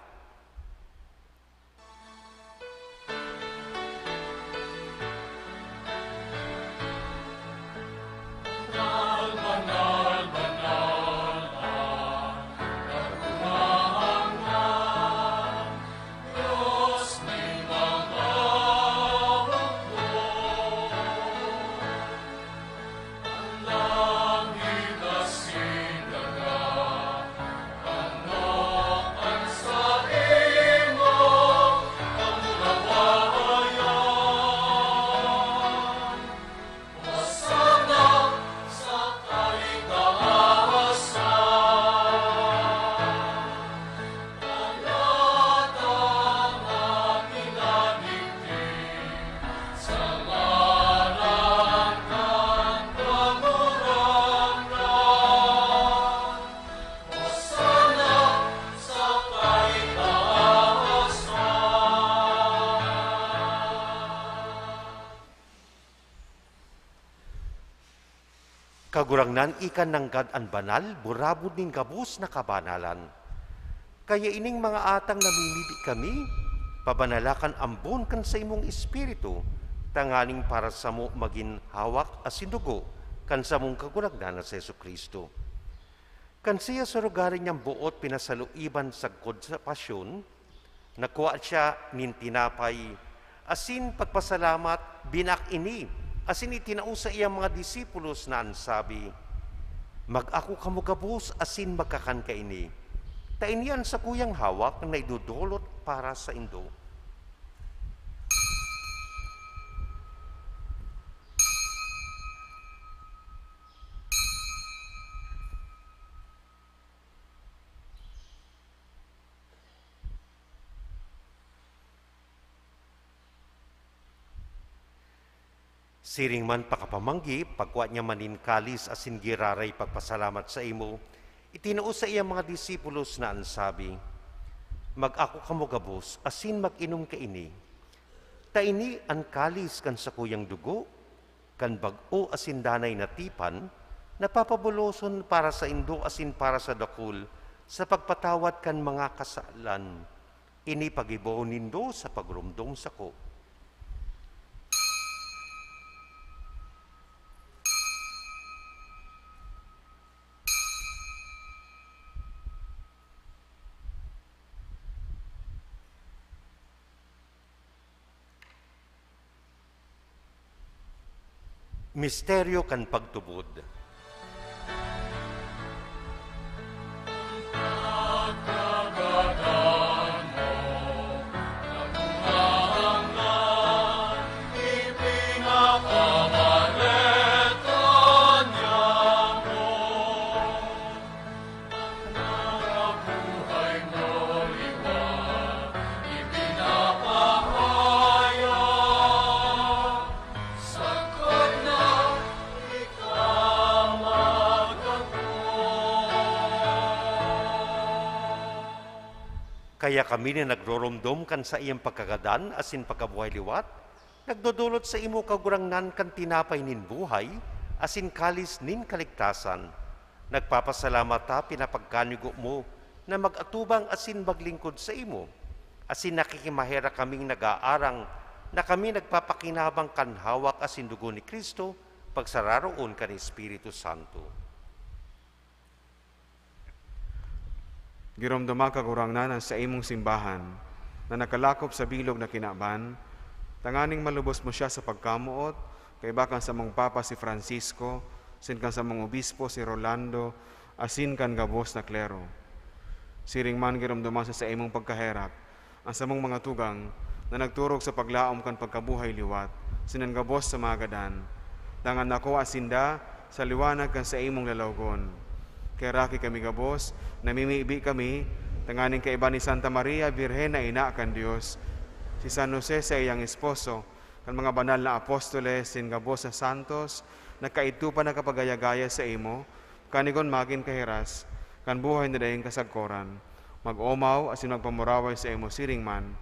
Speaker 6: Kagurangnan ikan nanggad an banal, burabod nin gabus na kabanalan. Kaya ining mga atang namimili kami, pabanalakan ambon kan sa imong espiritu, tanganing para sa mo maging hawak as sinugo, kan sa mong kagurangnan na sa Jesucristo. Kan siya surugarin niyang buot pinasaluiban sa god sa pasyon, nakuha siya nin tinapay, asin pagpasalamat binak ini, asin itinausa iyang mga disipulos na ansabi, mag-ako kamugabos asin magkakan kaini. Tainian sa kuyang hawak na idudulot para sa indo. Siring man pakapamanggi, pagkuha niya manin kalis asin giraray pagpasalamat sa imo, itinao sa iya mga disipulos na ansabi, mag-ako kamugabos asin mag-inom ka ini. Taini ang kalis kan sa kuyang dugo, kan bag-o asin danay na tipan, napapabuloson para sa indo asin para sa dakul, sa pagpatawad kan mga kasalan. Ini pagibo nindo sa pagrumdong sako. Misteryo kan pagtubod.
Speaker 4: Sakot na ikaw
Speaker 6: Kaya kami na nagroromdom kan sa iyang pagkagadan asin pagkabuhay liwat, nagdodulot sa imo kagurangnan kan tinapay nin buhay, asin kalis nin kaligtasan. Nagpapasalamat ta pinapagkanigo mo na mag-atubang asin maglingkod sa imo. Asin nakikimahera kaming nag-aarang na kami nagpapakinabang kan hawak asin dugo ni Kristo pagsararoon kan Espiritu Santo.
Speaker 9: Giromdoma kagurangnan sa imong simbahan na nakalakop sa bilog na kinaban, tanganing malubos mo siya sa pagkamuot, kay bakang sa mong Papa si Francisco, sin kan sa mong Obispo si Rolando, asin kan gabos na klero. Siring man giromdoma sa imong pagkaherak, ang sa mong mga tugang na nagturog sa paglaom kan pagkabuhay liwat, sinan gabos sa mga gadan, tangan nako asinda sa liwanag kan sa imong lalawgon. Kaya raki kami gabos, namimibi kami, tanganing kaiba ni Santa Maria, Birhen na ina kan Diyos, si San Jose sa iyang esposo, kan mga banal na apostoles, sin gabos sa santos, nagkaitu pa na kapagayagaya sa imo, kanigon magin kahiras, kan buhay na dayang kasagkoran, mag-omaw asin magpamuraway sa imo siring man,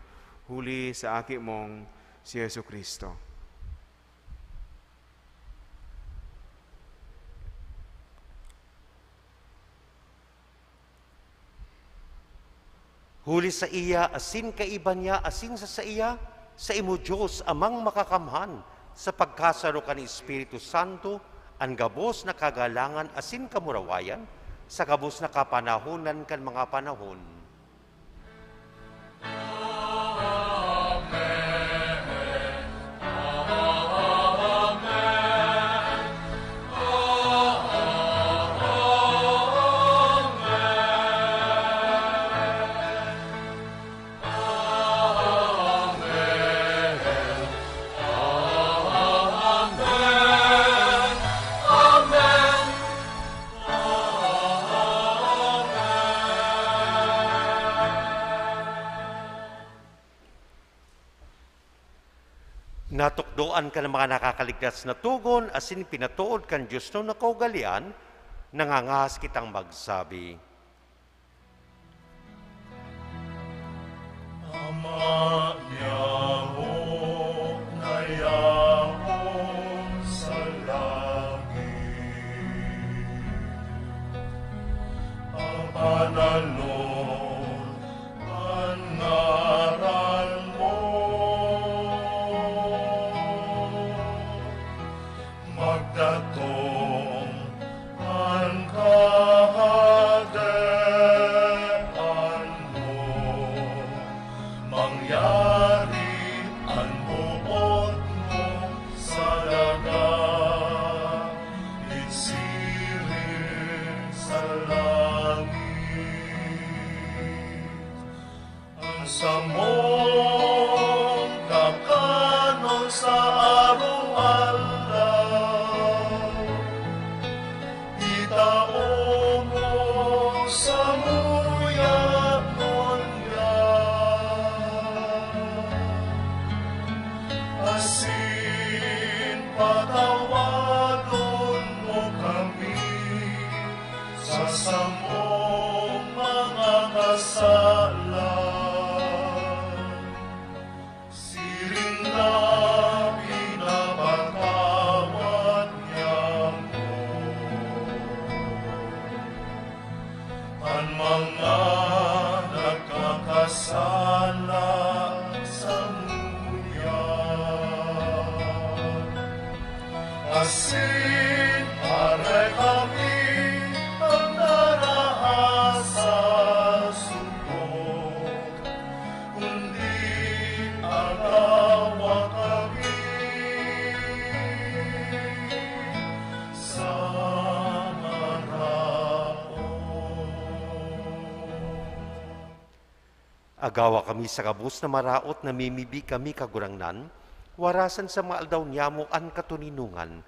Speaker 9: huli sa aki mong si Yesu Kristo.
Speaker 6: Huli sa iya, asin kaiba niya, asin sa iya, sa imo Diyos amang makakamhan, sa pagkasaro ka ni Espiritu Santo, ang gabos na kagalangan asin kamurawayan, sa gabos na kapanahonan kan mga panahon. Natukdoan ka ng mga nakakaligtas na tugon, asin pinatuod kan Diyos no nakaugalian, nangangahas kitang magsabi.
Speaker 7: Ama niyaho na yahon sa langit, ang panalon, ang ngaral mo, magdatong ang kahagdan mo, mangyari ang buot mo sa dagat, itsirin sa langit. Ang samong kakanon sa araw-araw, itao mo sa muya nonya, asin patawadon mo kami sa samong mga kasalan, siring na pinapatawad niya mo ang mga nagkakasala sa muyan. Asin pare kami ang narahasa sugod, kundi agawa kami sa
Speaker 6: Agawa kami sa kabus na maraot na mimibi kami kagurangnan, warasan sa mga aldaw niyamo an katuninungan,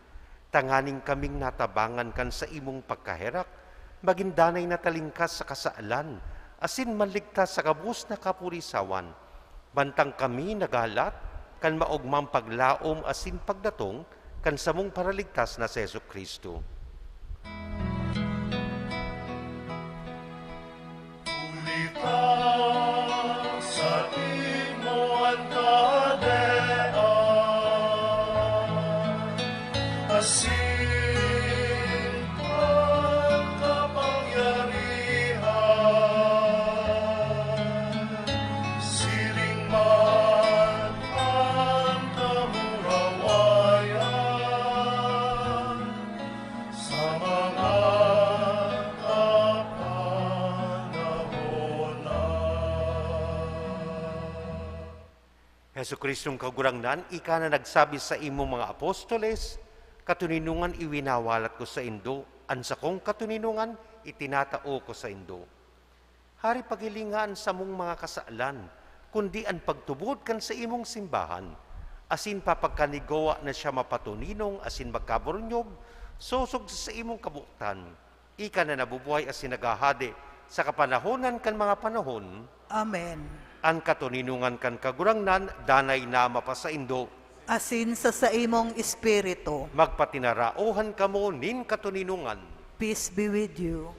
Speaker 6: tanganing kaming natabangan kan sa imong pagkaherak, magindanay na talingkas sa kasaalan, asin manligtas sa kabus na kapurisawan, bantang kami nagalat, kan maugmang paglaom asin pagdatong, kan samong paraligtas na sa Yesu Kristo.
Speaker 7: Ulitan Masin ang kapangyarihan, siring man ang kamurawayan, sa mga kapanahonan.
Speaker 6: Heso Kristong kagurangnan, ika na nagsabi sa imong mga apostoles, katuninungan iwinawalat ko sa indo, ansa kong katuninungan itinatao ko sa indo. Hari pagilingan sa mong mga kasaalan, kundi ang pagtubod kan sa imong simbahan, asin papagkanigawa na siya mapatuninong, asin magkaburunyog, sosog sa imong kabutan, ika na nabubuhay asin nagahade sa kapanahonan kan mga panahon,
Speaker 5: Amen.
Speaker 6: ang katuninungan kan kagurangnan, danay na mapasa indo,
Speaker 5: Asin sa imong espiritu,
Speaker 6: magpatinaraohan kamo nin katuninungan.
Speaker 5: peace be with you.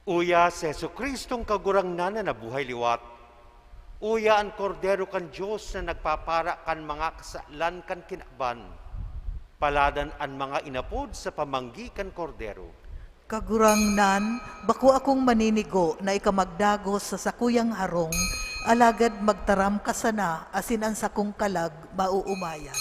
Speaker 6: Uya si Jesu Kristong kagurangnan na nabuhay liwat. Uya ang kordero kan Diyos na nagpapara kan mga kasalan kan kinakban. Paladan ang mga inapod sa pamanggi kan kordero.
Speaker 5: Kagurangnan, bako akong maninigo na ikamagdagos sa sakuyang harong, alagad magtaram ka sana, asin ang sakong kalag mauumayan.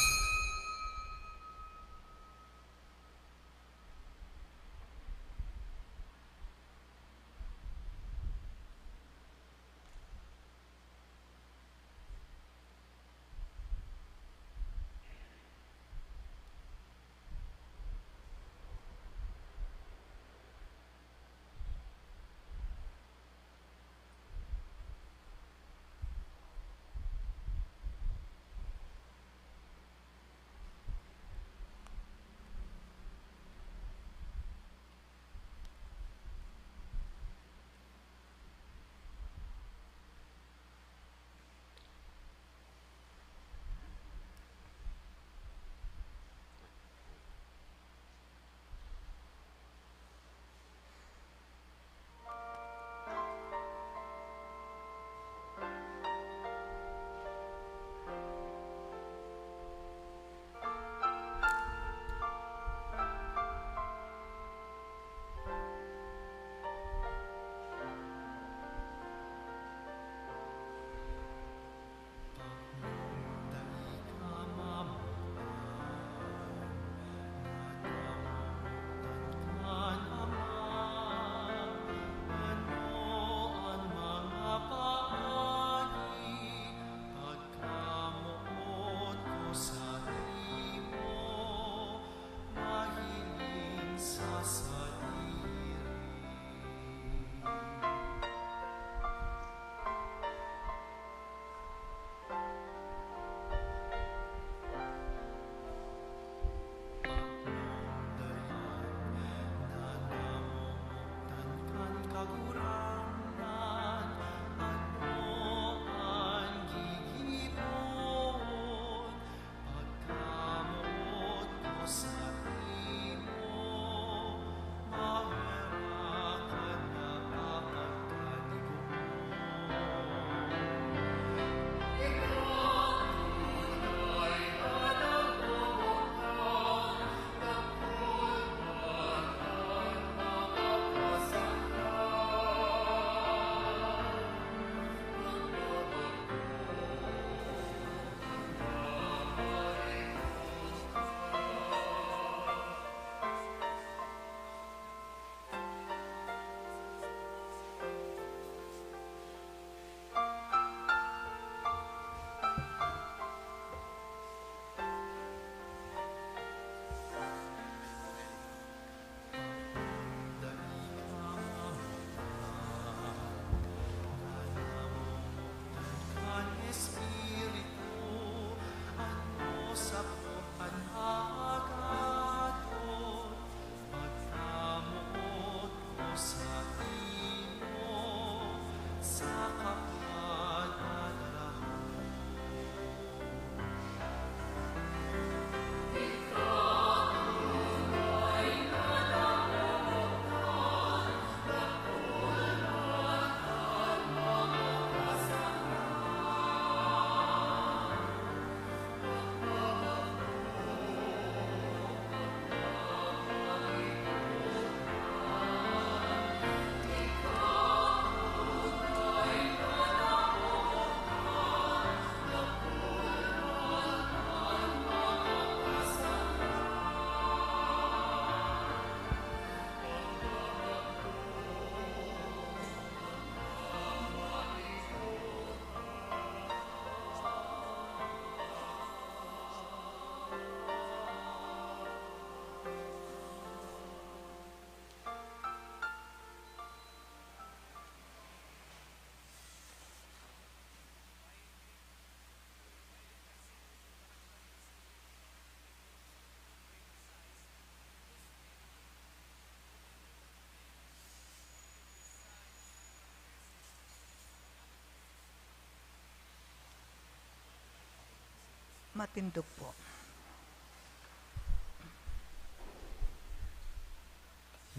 Speaker 5: Matindog po.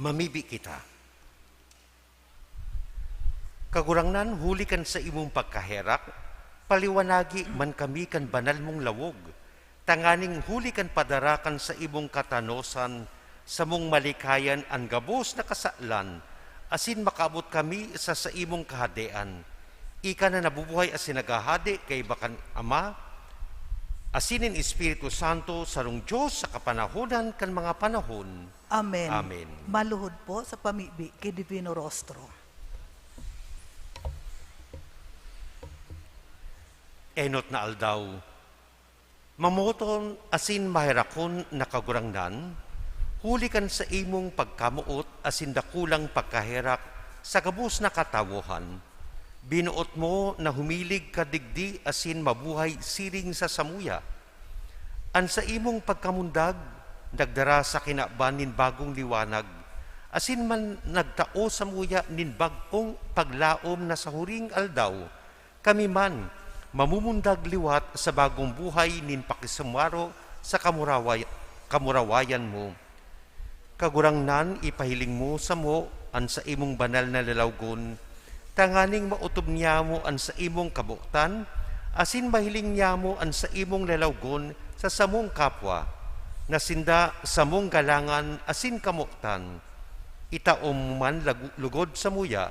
Speaker 6: Mamibi kita. Kagurangnan, huli kan sa imong pagkaherak, paliwanagi man kami kan banal mong lawog, tanganing huli kan padarakan sa imong katanosan, sa mong malikayan ang gabos na kasaklan, asin makaabot kami sa imong kahadean. Ika na nabubuhay asin nagahade kay bakan Ama, asinin Espiritu Santo sarong Diyos sa kapanahonan kan mga panahon.
Speaker 5: Amen.
Speaker 6: Amen.
Speaker 5: Maluhod po sa pamibi kay Divino Rostro.
Speaker 6: Enot na aldaw, mamoton asin mahirakon na kagurangnan, huli kan sa imong pagkamuot asin dakulang pagkaherak sa gabos na katawohan. Binuot mo na humilig kadigdi asin mabuhay siring sa samuya. An sa imong pagkamundag, nagdara sa kinaban nin bagong liwanag, asin man nagtao samuya nin bagong paglaom na sa huring aldaw, kami man mamumundag liwat sa bagong buhay nin pakisumaro sa kamurawayan mo. Kagurangnan ipahiling mo sa mo an sa imong banal na lalawgon, tanganing mautob niya mo an sa imong kabuktan, asin mahiling niya mo an sa imong lalawgon sa samong kapwa, nasinda samong galangan asin kamuktan. Itaom man lugod sa muya,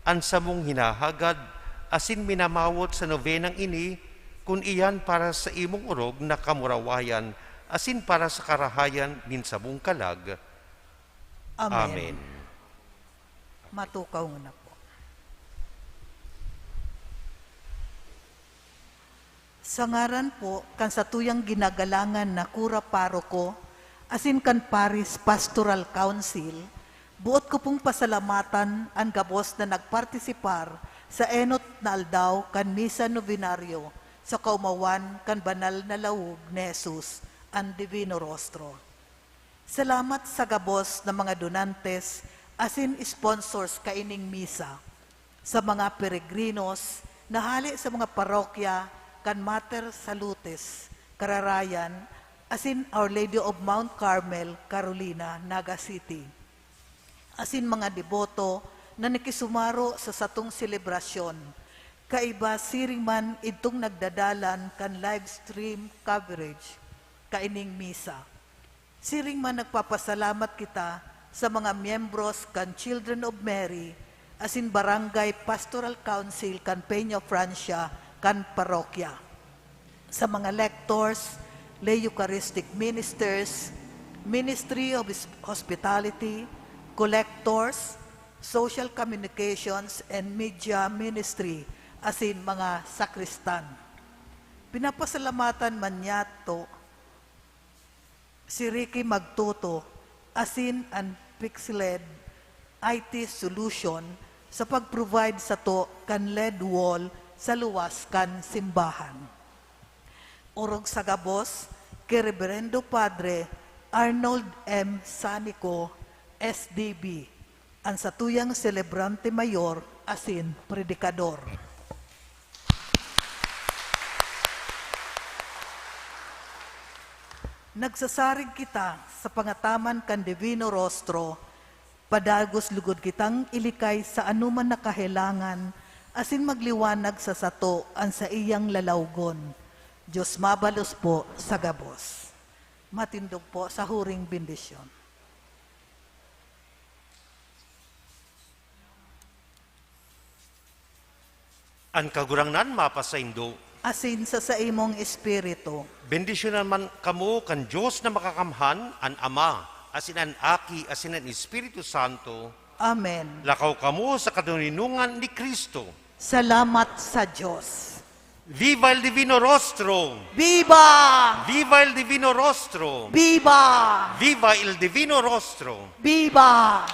Speaker 6: an samong hinahagad, asin minamawot sa novenang ini, kung iyan para sa imong urog na kamurawayan, asin para sa karahayan nin sabong kalag.
Speaker 5: Amen.
Speaker 6: Amen.
Speaker 5: Matukaw na po. Sa ngaran po, kan sa tuyang ginagalangan na kura paroko, asin kan Paris Pastoral Council, buot ko pong pasalamatan ang gabos na nagpartisipar sa enot na aldaw kan misa novenaryo sa kaumawan kan banal na lawog ni Jesus ang Divino Rostro. Salamat sa gabos na mga donantes asin sponsors kaining misa, sa mga peregrinos na hali sa mga parokya kan Mater Salutis, Kararayan, asin Our Lady of Mount Carmel, Carolina, Naga City, asin mga deboto na nakisumaro sa satong selebrasyon. Kaiba siring man itong nagdadalan kan live stream coverage kaining misa. Siring man nagpapasalamat kita sa mga miyembros kan Children of Mary, asin Barangay Pastoral Council kan Peña Francia kan parokya. Sa mga lectors, lay Eucharistic ministers, Ministry of Hospitality, collectors, social communications and media ministry, asin mga sakristan. Pinapasalamatan man niya to si Ricky Magtuto, asin ang Pixled IT Solution sa pag-provide sa to kan LED wall sa luwas kan simbahan. Orog sa gabos, kay Reverendo Padre Arnold M. Sanico, SDB, ang satuyang celebrante mayor asin predikador. Nagsasarig kita sa pangataman kan Divino Rostro, padagos lugod kitang ilikay sa anuman nakahilangan, asin magliwanag sa sato ang sa iyang lalawgon. Diyos mabalos po sa gabos. Matindog po sa huring bendisyon.
Speaker 6: An kagurangnan mapasaindo,
Speaker 5: Asin sa imong espiritu.
Speaker 6: bendisyonan man kamo kan Diyos na makakamhan, an Ama, asin an Aki, asin an Espiritu Santo,
Speaker 5: Amen.
Speaker 6: lakaw kamo sa kaduninungan ni Kristo.
Speaker 5: Salamat sa Diyos.
Speaker 6: Viva el Divino Rostro!
Speaker 5: Viva!
Speaker 6: Viva el Divino Rostro!
Speaker 5: Viva!
Speaker 6: Viva el Divino Rostro!
Speaker 5: Viva!